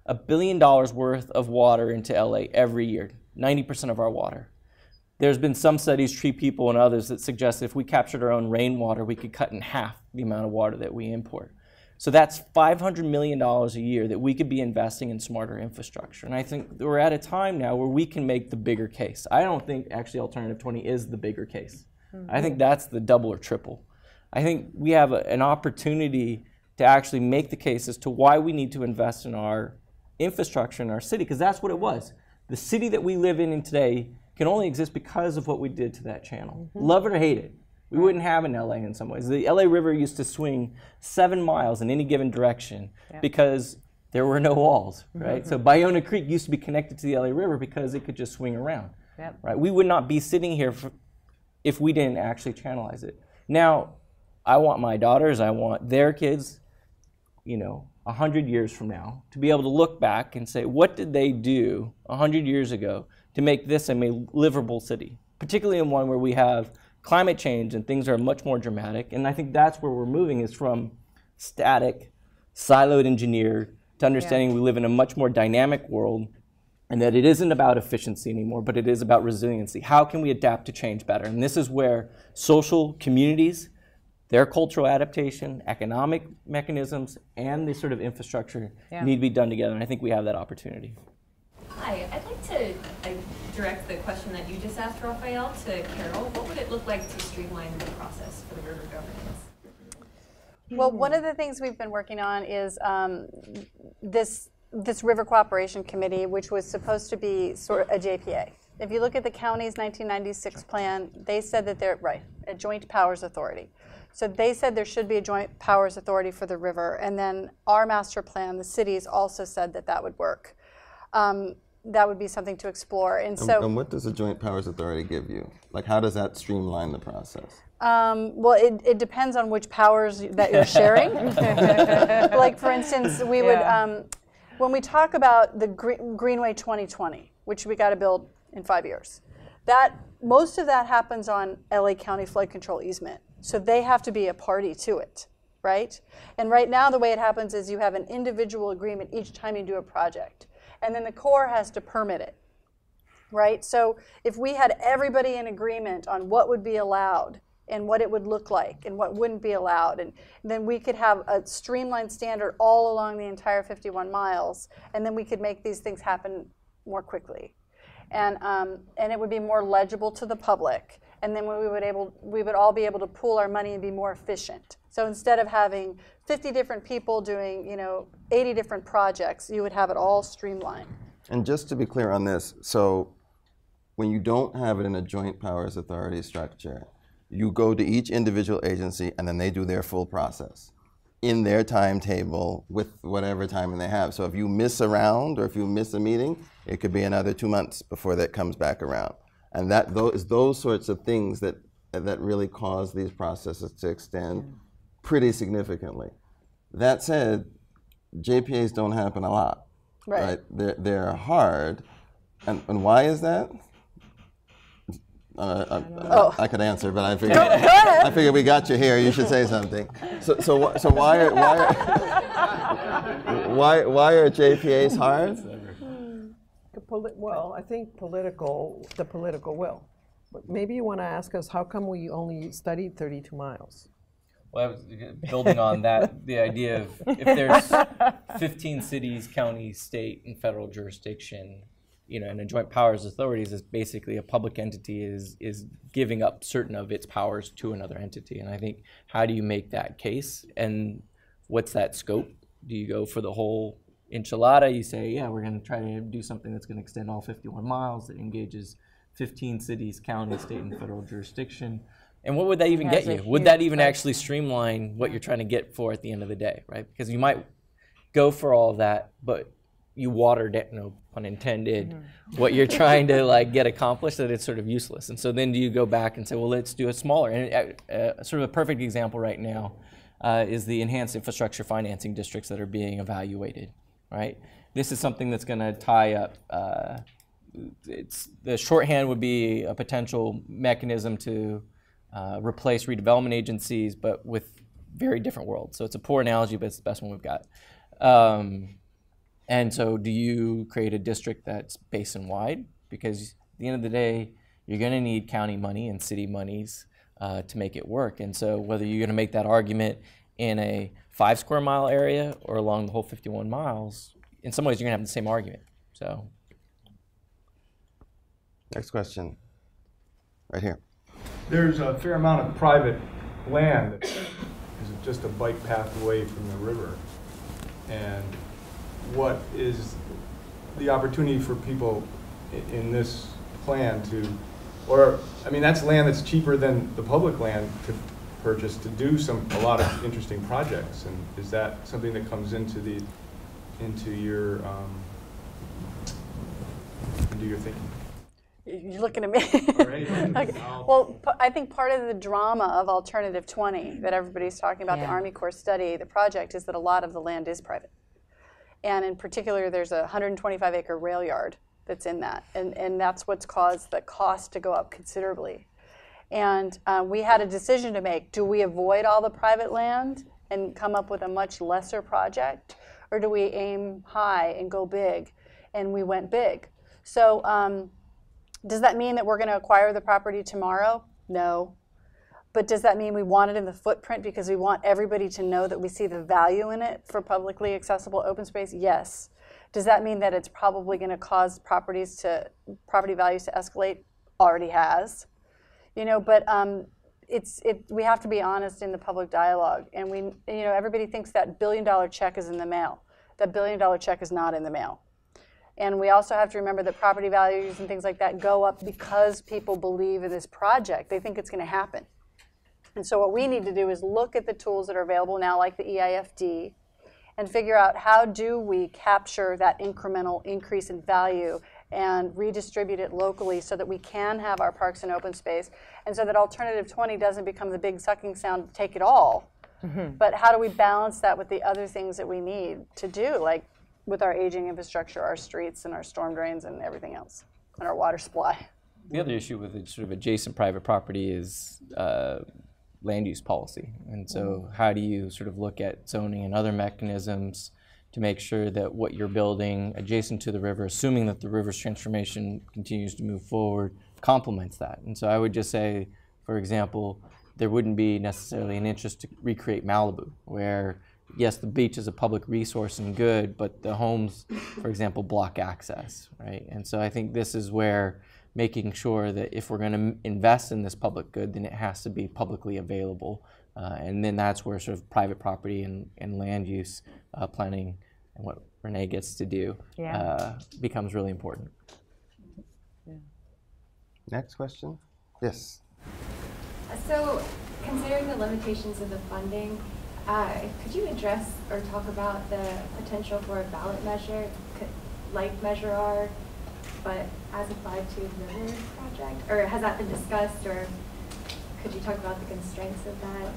$1 billion worth of water into LA every year. 90% of our water. There's been some studies, Tree People and others, that suggest if we captured our own rainwater, we could cut in half the amount of water that we import. So that's $500 million a year that we could be investing in smarter infrastructure. And I think we're at a time now where we can make the bigger case. I don't think actually Alternative 20 is the bigger case. I think that's the double or triple. I think we have an opportunity to actually make the case as to why we need to invest in our infrastructure in our city, because that's what it was. The city that we live in today can only exist because of what we did to that channel. Love it or hate it. We wouldn't have an LA in some ways. The LA River used to swing 7 miles in any given direction because there were no walls, right? So Ballona Creek used to be connected to the LA River because it could just swing around, right? We would not be sitting here if we didn't actually channelize it. Now, I want my daughters, I want their kids, 100 years from now, to be able to look back and say, what did they do 100 years ago to make this a livable city, particularly in one where we have climate change and things are much more dramatic. And I think that's where we're moving, is from static, siloed engineer to understanding we live in a much more dynamic world, and that it isn't about efficiency anymore, but it is about resiliency. How can we adapt to change better? And this is where social communities, their cultural adaptation, economic mechanisms, and the sort of infrastructure need to be done together, and I think we have that opportunity. Hi, I'd like to direct the question that you just asked, Raphael, to Carol. What would it look like to streamline the process for the river governance? Well, one of the things we've been working on is this River Cooperation Committee, which was supposed to be sort of a JPA. If you look at the county's 1996 plan, they said that they're, a joint powers authority. So they said there should be a joint powers authority for the river, and then our master plan, the cities also said that that would work. That would be something to explore. And what does a joint powers authority give you? Like, how does that streamline the process? Well, it depends on which powers that you're sharing. Like, for instance, we would, when we talk about the Greenway 2020, which we got to build in 5 years, most of that happens on LA County flood control easement. So they have to be a party to it, right? And right now, the way it happens is you have an individual agreement each time you do a project. And then the Corps has to permit it, right? So if we had everybody in agreement on what would be allowed and what it would look like and what wouldn't be allowed, and then we could have a streamlined standard all along the entire 51 miles, and then we could make these things happen more quickly. And it would be more legible to the public. And then we would all be able to pool our money and be more efficient. So instead of having 50 different people doing, 80 different projects, you would have it all streamlined. And just to be clear on this, so when you don't have it in a joint powers authority structure, you go to each individual agency and then they do their full process in their timetable with whatever timing they have. So if you miss a round or if you miss a meeting, it could be another 2 months before that comes back around. And those sorts of things that that really cause these processes to extend pretty significantly. That said, JPAs don't happen a lot, right? They're hard, and why is that? I could answer, but I figured we got you here. You should say something. So why are JPAs hard? Well, I think the political will. But maybe you want to ask us, how come we only studied 32 miles? Well, I was building on that, the idea of if there's 15 cities, counties, state, and federal jurisdiction, and a joint powers authorities is basically a public entity is giving up certain of its powers to another entity. And I think, how do you make that case? And what's that scope? Do you go for the whole enchilada? You say, yeah, we're going to try to do something that's going to extend all 51 miles that engages 15 cities, counties, state, and federal jurisdiction. And what would that even get you? Would that even actually streamline what you're trying to get for at the end of the day, right? Because you might go for all of that, but you water down, no pun intended, what you're trying to get accomplished, that it's sort of useless. And so then do you go back and say, well, let's do it smaller? And sort of a perfect example right now is the enhanced infrastructure financing districts that are being evaluated, right? This is something that's going to tie up, the shorthand would be a potential mechanism to replace redevelopment agencies, but with very different worlds. So it's a poor analogy, but it's the best one we've got. And so do you create a district that's basin-wide? Because at the end of the day, you're going to need county money and city monies to make it work. And so whether you're going to make that argument in a 5 square mile area or along the whole 51 miles, in some ways you're going to have the same argument. So. Next question, right here. There's a fair amount of private land that is just a bike path away from the river. And what is the opportunity for people in this plan to, that's land that's cheaper than the public land to purchase to do a lot of interesting projects. And is that something that comes into your thinking? You're looking at me. Okay. Well, I think part of the drama of Alternative 20 that everybody's talking about, the Army Corps study, the project, is that a lot of the land is private. And in particular, there's a 125-acre rail yard that's in that. And that's what's caused the cost to go up considerably. And we had a decision to make. Do we avoid all the private land and come up with a much lesser project? Or do we aim high and go big? And we went big. So does that mean that we're going to acquire the property tomorrow? No. But does that mean we want it in the footprint because we want everybody to know that we see the value in it for publicly accessible open space? Yes. Does that mean that it's probably going to cause property values to escalate? Already has. But we have to be honest in the public dialogue. And everybody thinks that $1 billion check is in the mail. That $1 billion check is not in the mail. And we also have to remember that property values and things like that go up because people believe in this project. They think it's going to happen. And so what we need to do is look at the tools that are available now, like the EIFD, and figure out how do we capture that incremental increase in value and redistribute it locally so that we can have our parks and open space, and so that Alternative 20 doesn't become the big sucking sound to take it all. But how do we balance that with the other things that we need to do, like with our aging infrastructure, our streets and our storm drains and everything else, and our water supply? The other issue with sort of adjacent private property is land use policy. And so how do you sort of look at zoning and other mechanisms to make sure that what you're building adjacent to the river, assuming that the river's transformation continues to move forward, complements that? And so I would just say, for example, there wouldn't be necessarily an interest to recreate Malibu, where yes, the beach is a public resource and good, but the homes, for example, block access, right? And so I think this is where making sure that if we're going to invest in this public good, then it has to be publicly available. And then that's where sort of private property and land use planning and what Renee gets to do becomes really important. Next question? Yes. So considering the limitations of the funding, could you address or talk about the potential for a ballot measure, like Measure R, but as applied to the River project? Or has that been discussed? Or could you talk about the constraints of that?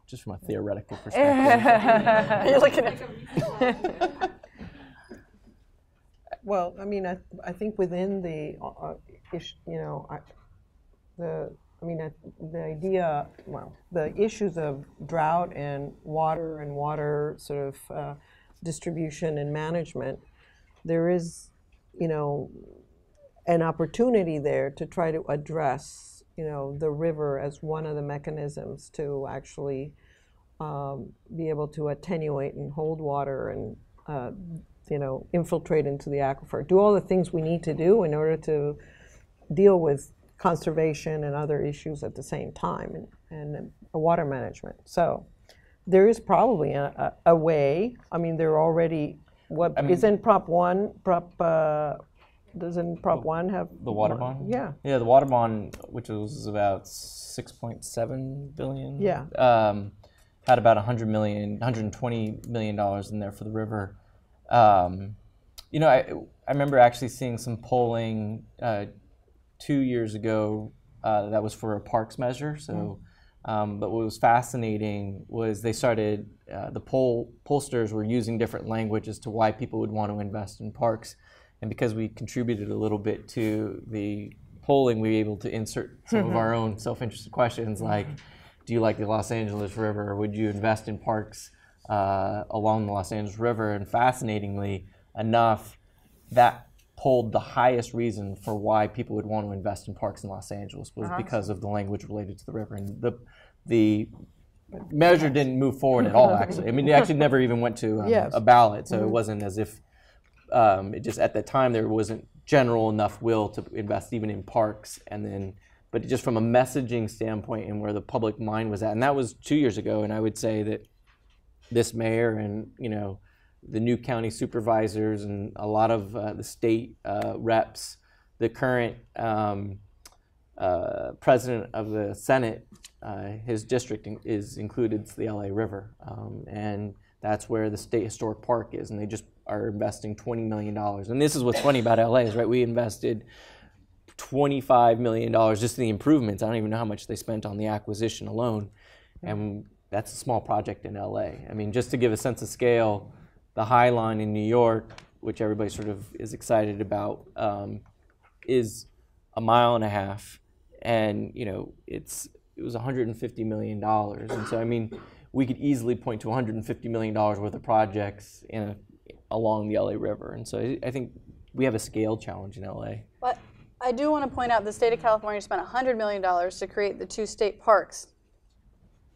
Just from a theoretical perspective. You're looking at Well, I mean, I think within the, the idea, well, the issues of drought and water sort of distribution and management, there is, an opportunity there to try to address, the river as one of the mechanisms to actually be able to attenuate and hold water and, infiltrate into the aquifer. Do all the things we need to do in order to deal with conservation and other issues at the same time, and water management. So there is probably a way. I mean, there are already, isn't Prop 1, doesn't Prop 1 have? The water bond? Yeah. Yeah, the water bond, which was about $6.7 billion. Yeah. Had about $120 million in there for the river. I remember actually seeing some polling 2 years ago that was for a parks measure. So, but what was fascinating was they started, the pollsters were using different language as to why people would want to invest in parks. And because we contributed a little bit to the polling, we were able to insert some of our own self-interested questions like, do you like the Los Angeles River, or would you invest in parks along the Los Angeles River? And fascinatingly enough, that polled the highest reason for why people would want to invest in parks in Los Angeles was because of the language related to the river. And the measure didn't move forward at all, actually. I mean, it actually never even went to a ballot, so it wasn't as if it just, at the time, there wasn't general enough will to invest even in parks. And then, but just from a messaging standpoint and where the public mind was at, and that was 2 years ago, and I would say that this mayor and, the new county supervisors and a lot of the state reps, the current president of the Senate, his district is included the LA River, and that's where the State Historic Park is, and they just are investing $20 million. And this is what's funny about LA is, right, we invested $25 million just in the improvements. I don't even know how much they spent on the acquisition alone, and that's a small project in LA. I mean, just to give a sense of scale, the High Line in New York, which everybody sort of is excited about, is 1.5 miles, and it was $150 million. And so, I mean, we could easily point to $150 million worth of projects along the LA River. And so I think we have a scale challenge in LA. But I do want to point out the state of California spent $100 million to create the 2 state parks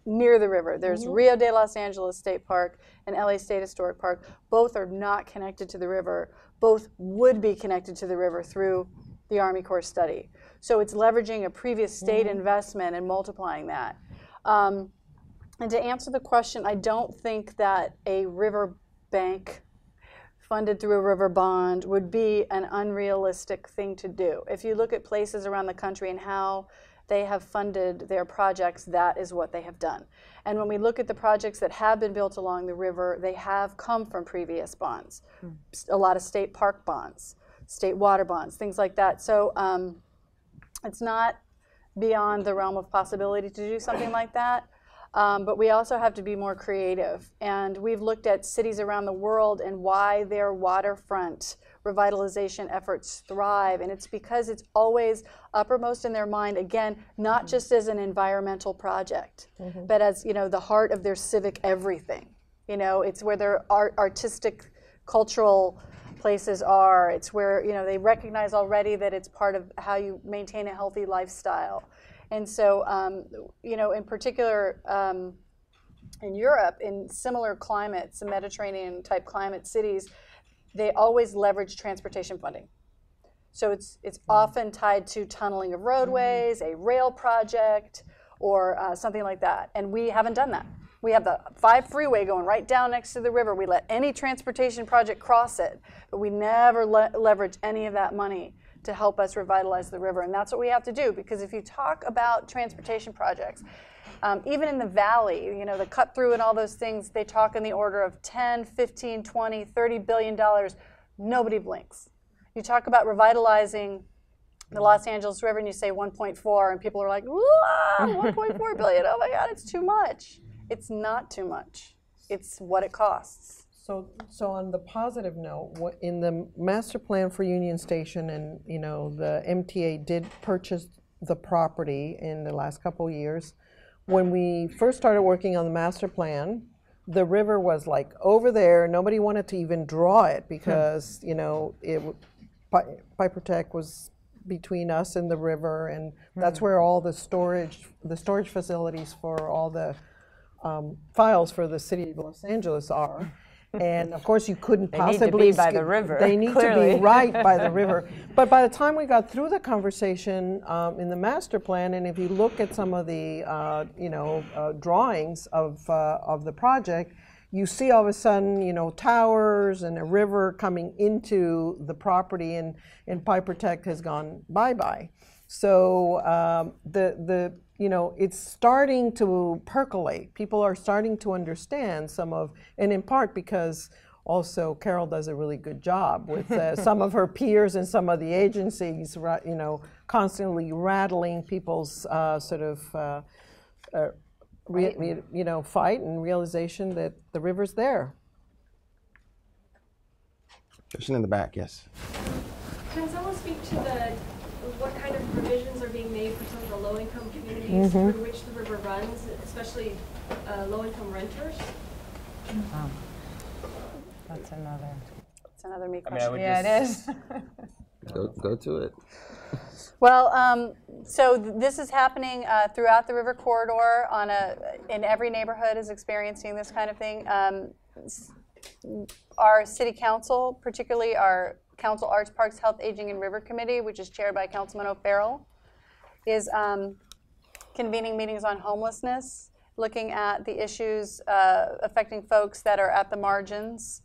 near the river. There's Rio de Los Angeles State Park and LA State Historic Park. Both are not connected to the river. Both would be connected to the river through the Army Corps study. So it's leveraging a previous state investment and multiplying that. And to answer the question, I don't think that a river bank funded through a river bond would be an unrealistic thing to do. If you look at places around the country and how they have funded their projects, that is what they have done. And when we look at the projects that have been built along the river, they have come from previous bonds. A lot of state park bonds, state water bonds, things like that. So it's not beyond the realm of possibility to do something like that. But we also have to be more creative. And we've looked at cities around the world and why their waterfront revitalization efforts thrive. And it's because it's always uppermost in their mind, again, not just as an environmental project, but as, the heart of their civic everything. It's where their artistic, cultural places are. It's where, they recognize already that it's part of how you maintain a healthy lifestyle. And so, in particular, in Europe, in similar climates, Mediterranean-type climate cities, they always leverage transportation funding. So it's often tied to tunneling of roadways, a rail project, or something like that. And we haven't done that. We have the 5 freeway going right down next to the river. We let any transportation project cross it, but we never leverage any of that money to help us revitalize the river. And that's what we have to do, because if you talk about transportation projects, even in the valley, the cut through and all those things, they talk in the order of 10, 15, 20, $30 billion. Nobody blinks. You talk about revitalizing the Los Angeles River and you say 1.4 and people are like, "Whoa, 1.4 billion, oh my God, it's too much." It's not too much. It's what it costs. So on the positive note, in the master plan for Union Station, and the MTA did purchase the property in the last couple of years. When we first started working on the master plan, the river was like over there. Nobody wanted to even draw it because Piper Tech was between us and the river, and that's where all the storage facilities for all the files for the city of Los Angeles are. And of course, you couldn't possibly. They need to be by the river. They need to be right by the river. But by the time we got through the conversation in the master plan, and if you look at some of the drawings of the project, you see all of a sudden towers and a river coming into the property, and Piper Tech has gone bye-bye. So it's starting to percolate. People are starting to understand and in part because also Carol does a really good job with some of her peers and some of the agencies, constantly rattling people's fight and realization that the river's there. Question in the back, yes. Can someone speak to what kind of provisions are being made for some of the low-income communities through which the river runs, especially low-income renters? That's another. It's another me question. It is. Go to it. Well, so this is happening throughout the river corridor. In every neighborhood is experiencing this kind of thing. Our city council, particularly our Council Arts, Parks, Health, Aging, and River Committee, which is chaired by Councilman O'Farrell, is convening meetings on homelessness, looking at the issues affecting folks that are at the margins,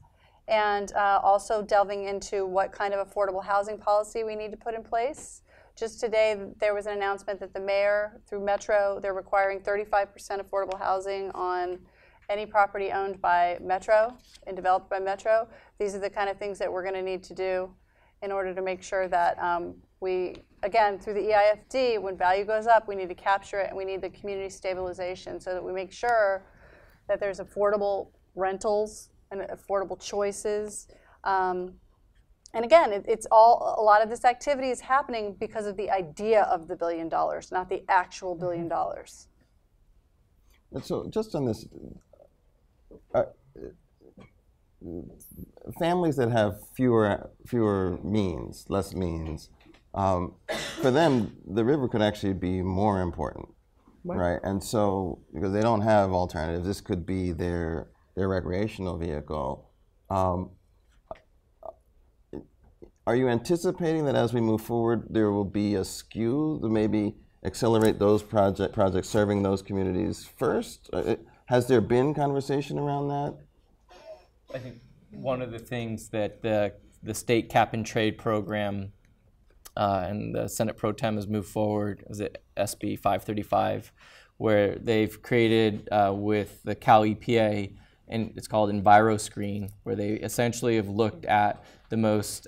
and also delving into what kind of affordable housing policy we need to put in place. Just today, there was an announcement that the mayor, through Metro, they're requiring 35% affordable housing on any property owned by Metro and developed by Metro. These are the kind of things that we're going to need to do in order to make sure that we, again, through the EIFD, when value goes up, we need to capture it, and we need the community stabilization so that we make sure that there's affordable rentals and affordable choices. And again, it's all, a lot of this activity is happening because of the idea of the $1 billion, not the actual $1 billion. So just on this, families that have fewer means, less means, for them, the river could actually be more important, right? And so, because they don't have alternatives, this could be their recreational vehicle. Are you anticipating that as we move forward, there will be a skew to maybe accelerate those projects serving those communities first? Has there been conversation around that? I think one of the things that the state cap and trade program and the Senate Pro Tem has moved forward is it SB 535, where they've created with the Cal EPA, and it's called EnviroScreen, where they essentially have looked at the most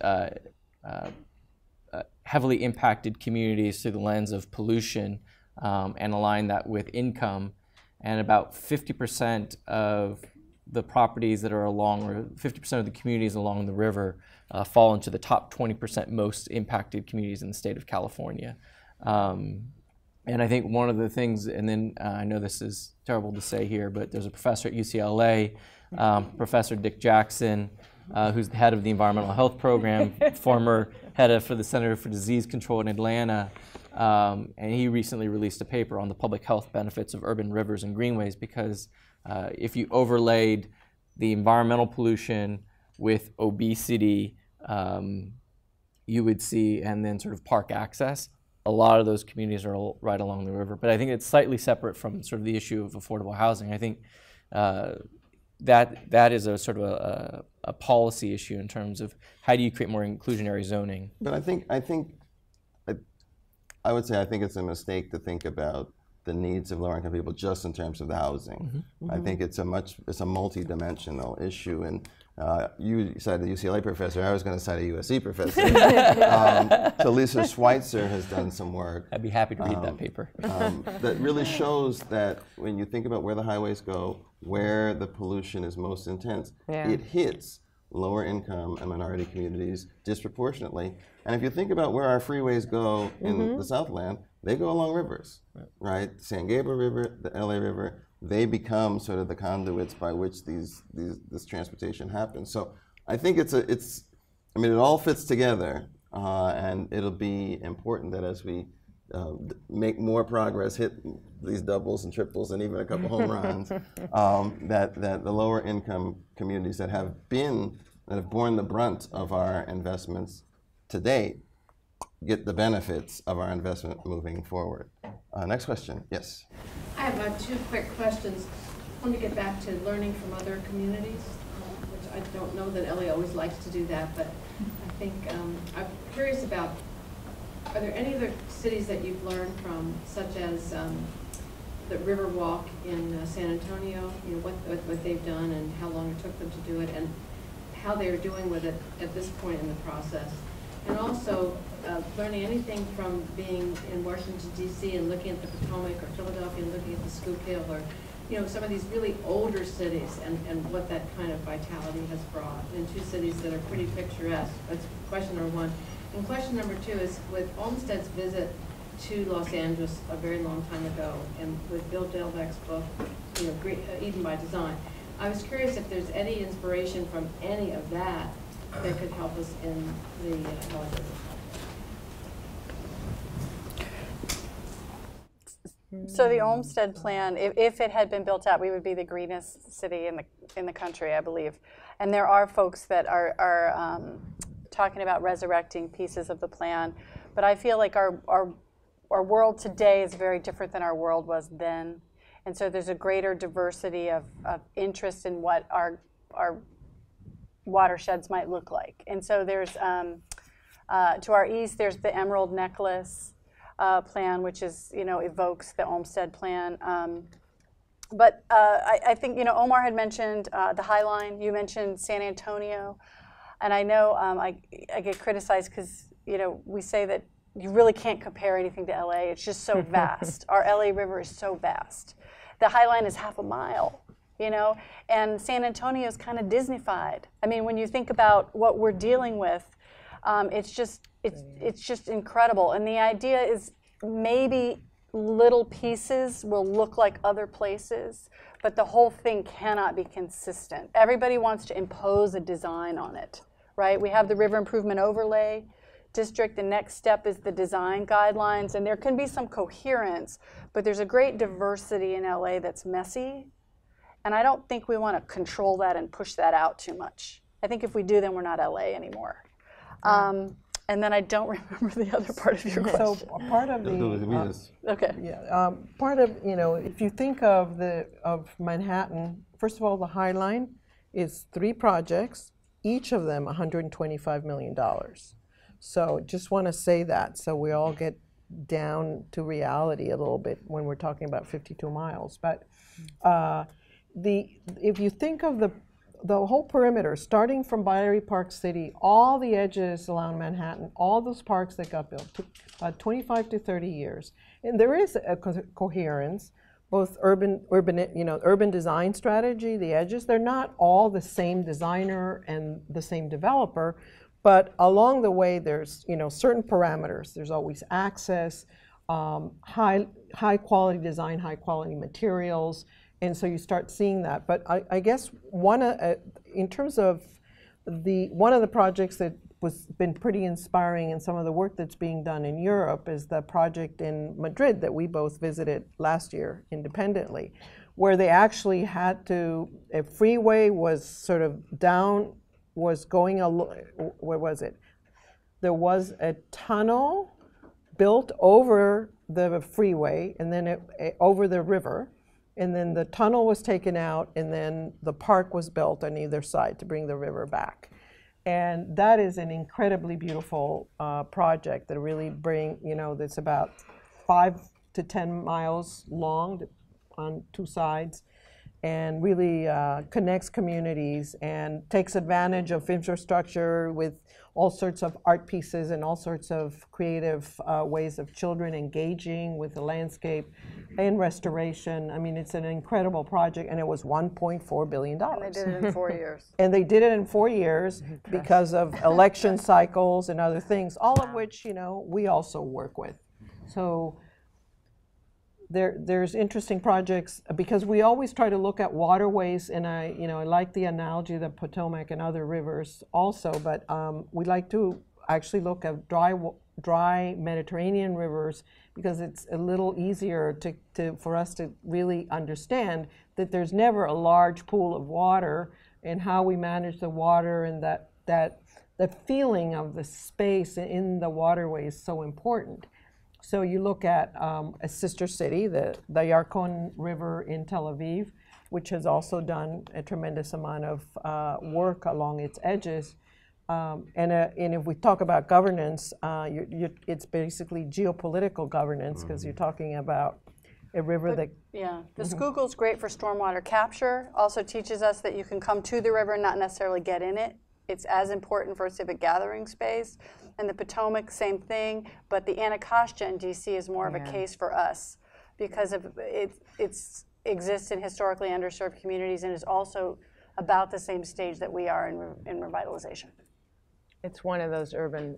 heavily impacted communities through the lens of pollution and align that with income. And about 50% of the properties that are along, or 50% of the communities along the river fall into the top 20% most impacted communities in the state of California. And I think one of the things, and then I know this is terrible to say here, but there's a professor at UCLA, Professor Dick Jackson, who's the head of the Environmental Health Program, former head for the Center for Disease Control in Atlanta, and he recently released a paper on the public health benefits of urban rivers and greenways, because if you overlaid the environmental pollution with obesity, you would see, and then sort of park access, a lot of those communities are right along the river. But I think it's slightly separate from sort of the issue of affordable housing. I think that is a sort of a policy issue in terms of how do you create more inclusionary zoning. But I would say I think it's a mistake to think about the needs of lower income people just in terms of the housing. I think it's a multi-dimensional issue, and You cited a UCLA professor. I was going to cite a USC professor. So Lisa Schweitzer has done some work. I'd be happy to read that paper. That really shows that when you think about where the highways go, where the pollution is most intense, it hits lower income and minority communities disproportionately. And if you think about where our freeways go in the Southland, they go along rivers, right? San Gabriel River, the LA River, they become sort of the conduits by which this transportation happens. So I think I mean, it all fits together, and it'll be important that as we make more progress, hit these doubles and triples and even a couple home runs, that the lower income communities that have borne the brunt of our investments to date get the benefits of our investment moving forward. Next question, yes. I have 2 quick questions. I want to get back to learning from other communities, which I don't know that LA always likes to do that, but I think I'm curious about, are there any other cities that you've learned from, such as the River Walk in San Antonio, you know, what they've done and how long it took them to do it, and how they're doing with it at this point in the process? And also learning anything from being in Washington, D.C. and looking at the Potomac, or Philadelphia and looking at the Schuylkill, or you know, some of these really older cities, and what that kind of vitality has brought in 2 cities that are pretty picturesque. That's question number 1. And question number 2 is, with Olmsted's visit to Los Angeles a very long time ago, and with Bill Delbecq's book, you know, Eden by Design, I was curious if there's any inspiration from any of that that could help us in the LA River. So the Olmsted plan, if it had been built out, we would be the greenest city in the country, I believe. And there are folks that are talking about resurrecting pieces of the plan. But I feel like our world today is very different than our world was then. And so there's a greater diversity of interest in what our watersheds might look like. And so there's, to our east, there's the Emerald Necklace plan, which is, you know, evokes the Olmsted plan. But I think, you know, Omar had mentioned the High Line. You mentioned San Antonio. And I know I get criticized because, you know, we say that you really can't compare anything to LA. It's just so vast. Our LA River is so vast. The High Line is half a mile, you know, and San Antonio is kind of Disney-fied. I mean, when you think about what we're dealing with, it's just incredible. And the idea is maybe little pieces will look like other places, but the whole thing cannot be consistent. Everybody wants to impose a design on it, right? We have the River Improvement Overlay District. The next step is the design guidelines, and there can be some coherence, but there's a great diversity in LA that's messy, and I don't think we want to control that and push that out too much. I think if we do, then we're not LA anymore. And then I don't remember the other part of your question. So part of the part of, you know, if you think of Manhattan, first of all, the High Line is 3 projects, each of them $125 million. So just want to say that, so we all get down to reality a little bit when we're talking about 52 miles. But if you think of the whole perimeter, starting from Battery Park City, all the edges around Manhattan, all those parks that got built took about 25 to 30 years. And there is a coherence, both urban design strategy, the edges, they're not all the same designer and the same developer, but along the way there's, you know, certain parameters. There's always access, high quality design, high quality materials. And so you start seeing that. But I guess in terms of one of the projects that was been pretty inspiring in some of the work that's being done in Europe is the project in Madrid that we both visited last year independently, where they actually had a freeway was sort of was going, where was it? There was a tunnel built over the freeway and then over the river. And then the tunnel was taken out, and then the park was built on either side to bring the river back. And that is an incredibly beautiful project that really that's about 5 to 10 miles long on 2 sides. and really connects communities and takes advantage of infrastructure with all sorts of art pieces and all sorts of creative ways of children engaging with the landscape and restoration. I mean, it's an incredible project, and it was $1.4 billion. And they did it in 4 years. And they did it in 4 years because of election cycles and other things, all of which, you know, we also work with. So there's interesting projects because we always try to look at waterways, and I like the analogy of the Potomac and other rivers also, but we like to actually look at dry Mediterranean rivers because it's a little easier for us to really understand that there's never a large pool of water, and how we manage the water, and that feeling of the space in the waterway is so important. So you look at a sister city, the Yarkon River in Tel Aviv, which has also done a tremendous amount of work along its edges. And if we talk about governance, it's basically geopolitical governance, because you're talking about a river that... Yeah, the Schuylkill's great for stormwater capture. Also teaches us that you can come to the river and not necessarily get in it. It's as important for a civic gathering space. And the Potomac, same thing. But the Anacostia in DC is more of a case for us because of it exists in historically underserved communities and is also about the same stage that we are in revitalization. It's one of those urban,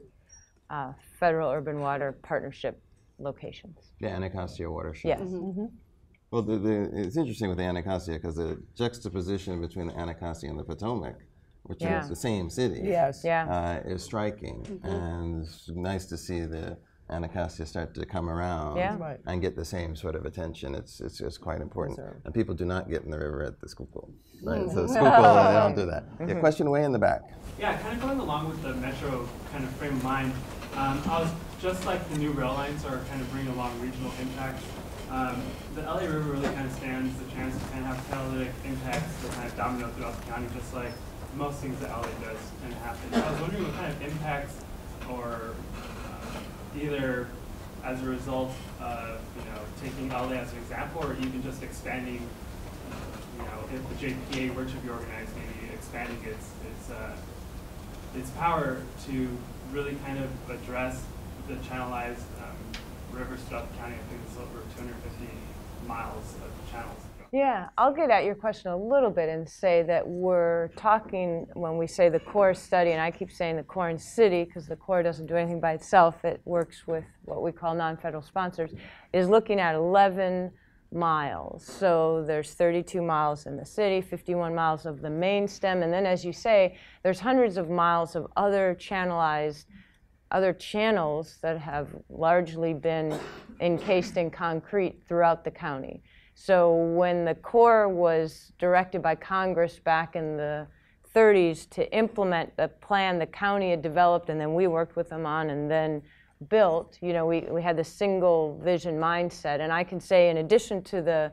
federal urban water partnership locations. The Anacostia watershed. Yes. Well, it's interesting with the Anacostia because the juxtaposition between the Anacostia and the Potomac, which is the same city, is striking. And it's nice to see the Anacostia start to come around and get the same sort of attention. It's just quite important. And people do not get in the river at the Schuylkill. Right? So Schuylkill, they don't do that. Yeah, question way in the back. Yeah, kind of going along with the metro kind of frame of mind, I was just like the new rail lines are kind of bringing along regional impacts. The LA River really kind of stands the chance to kind of have catalytic impacts that kind of domino throughout the county, just like most things that LA does kind of happen. So I was wondering what kind of impacts, or either as a result of taking LA as an example, or even just expanding, if the JPA were to be organized, maybe expanding its power to really kind of address the channelized rivers throughout the county. I think it's over 250 miles of channels. Yeah, I'll get at your question a little bit and say that we're talking, when we say the Corps study, and I keep saying the Corps and city because the Corps doesn't do anything by itself, it works with what we call non-federal sponsors, is looking at 11 miles. So there's 32 miles in the city, 51 miles of the main stem, and then as you say, there's hundreds of miles of other channels that have largely been encased in concrete throughout the county. So when the Corps was directed by Congress back in the 30s to implement the plan the county had developed, and then we worked with them on and then built, we had the single vision mindset. And I can say, in addition to the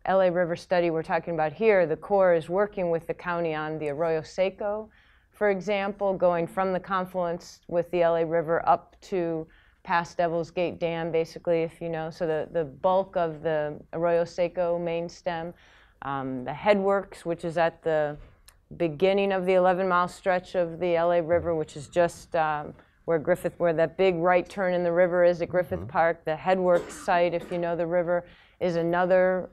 LA River study we're talking about here, the Corps is working with the county on the Arroyo Seco, for example, going from the confluence with the LA River up to past Devil's Gate Dam, basically, if you know. So the bulk of the Arroyo Seco main stem, the headworks, which is at the beginning of the 11-mile stretch of the LA River, which is just where that big right turn in the river is at Griffith Park. The headworks site, if you know the river, is another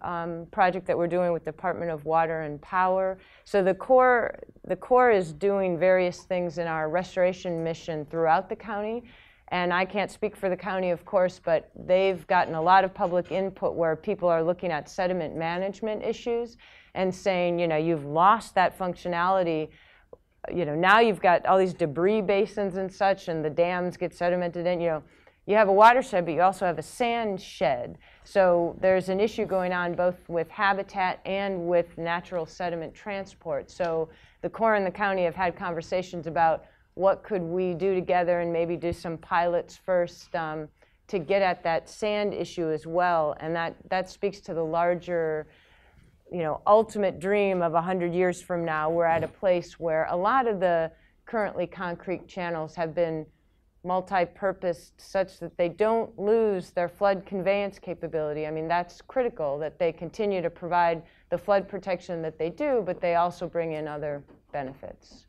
project that we're doing with the Department of Water and Power. So the Corps is doing various things in our restoration mission throughout the county. And I can't speak for the county, of course, but they've gotten a lot of public input where people are looking at sediment management issues and saying, you've lost that functionality. Now you've got all these debris basins and such, and the dams get sedimented in. You have a watershed, but you also have a sand shed. So there's an issue going on both with habitat and with natural sediment transport. So the Corps and the county have had conversations about what could we do together, and maybe do some pilots first to get at that sand issue as well. And that speaks to the larger, ultimate dream of 100 years from now. We're at a place where a lot of the currently concrete channels have been multi-purposed such that they don't lose their flood conveyance capability. I mean, that's critical, that they continue to provide the flood protection that they do, but they also bring in other benefits.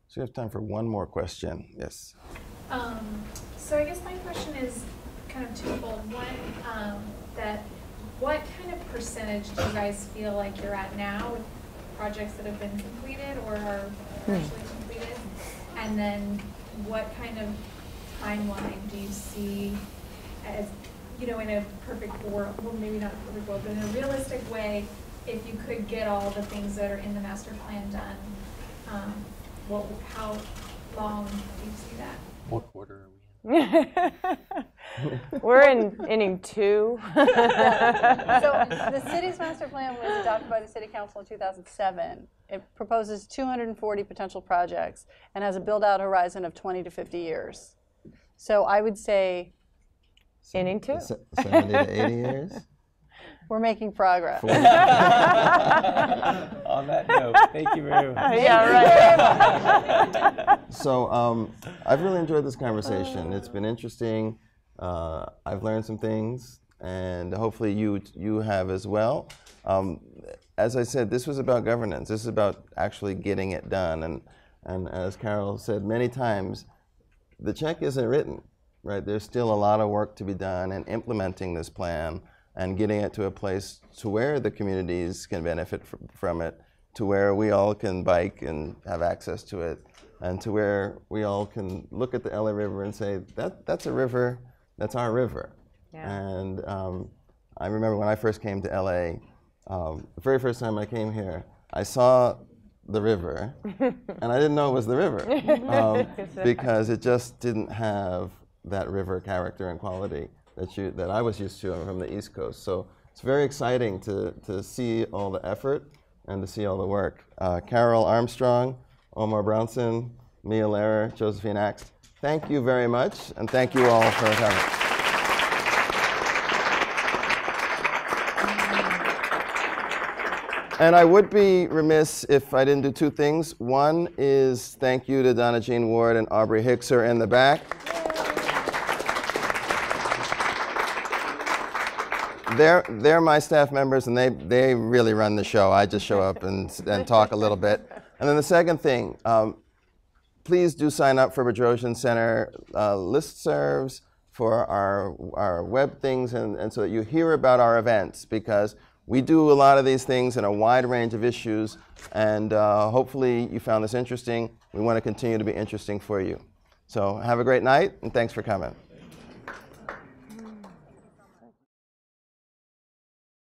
So we have time for one more question. Yes. So I guess my question is kind of twofold. One, what kind of percentage do you guys feel like you're at now with projects that have been completed or are partially completed? And then what kind of timeline do you see as, you know, in a perfect world, well, maybe not a perfect world, but in a realistic way, if you could get all the things that are in the master plan done, how long do you see that? What quarter are we in? We're in inning 2. So the city's master plan was adopted by the City Council in 2007. It proposes 240 potential projects and has a build-out horizon of 20 to 50 years. So I would say inning 2. 70 to 80 years? We're making progress. On that note, thank you very much. Yeah, right. So I've really enjoyed this conversation. It's been interesting. I've learned some things, and hopefully you have as well. As I said, this was about governance. This is about actually getting it done. And as Carol said many times, the check isn't written, right? There's still a lot of work to be done in implementing this plan and getting it to a place to where the communities can benefit from it, to where we all can bike and have access to it, and to where we all can look at the LA River and say, that's a river, that's our river. Yeah. And I remember when I first came to LA, the very first time I came here, I saw the river, and I didn't know it was the river, because it just didn't have that river character and quality that I was used to from the East Coast. So it's very exciting to see all the effort and to see all the work. Carol Armstrong, Omar Brownson, Mia Lehrer, Josephine R, thank you very much, and thank you all for coming. And I would be remiss if I didn't do two things. One is thank you to Donna Jean Ward and Aubrey Hickser in the back. They're my staff members, and they really run the show. I just show up and talk a little bit. And then the second thing, please do sign up for Bedrosian Center listservs for our web things, and so that you hear about our events, because we do a lot of these things in a wide range of issues, and hopefully you found this interesting. We want to continue to be interesting for you. So have a great night, and thanks for coming.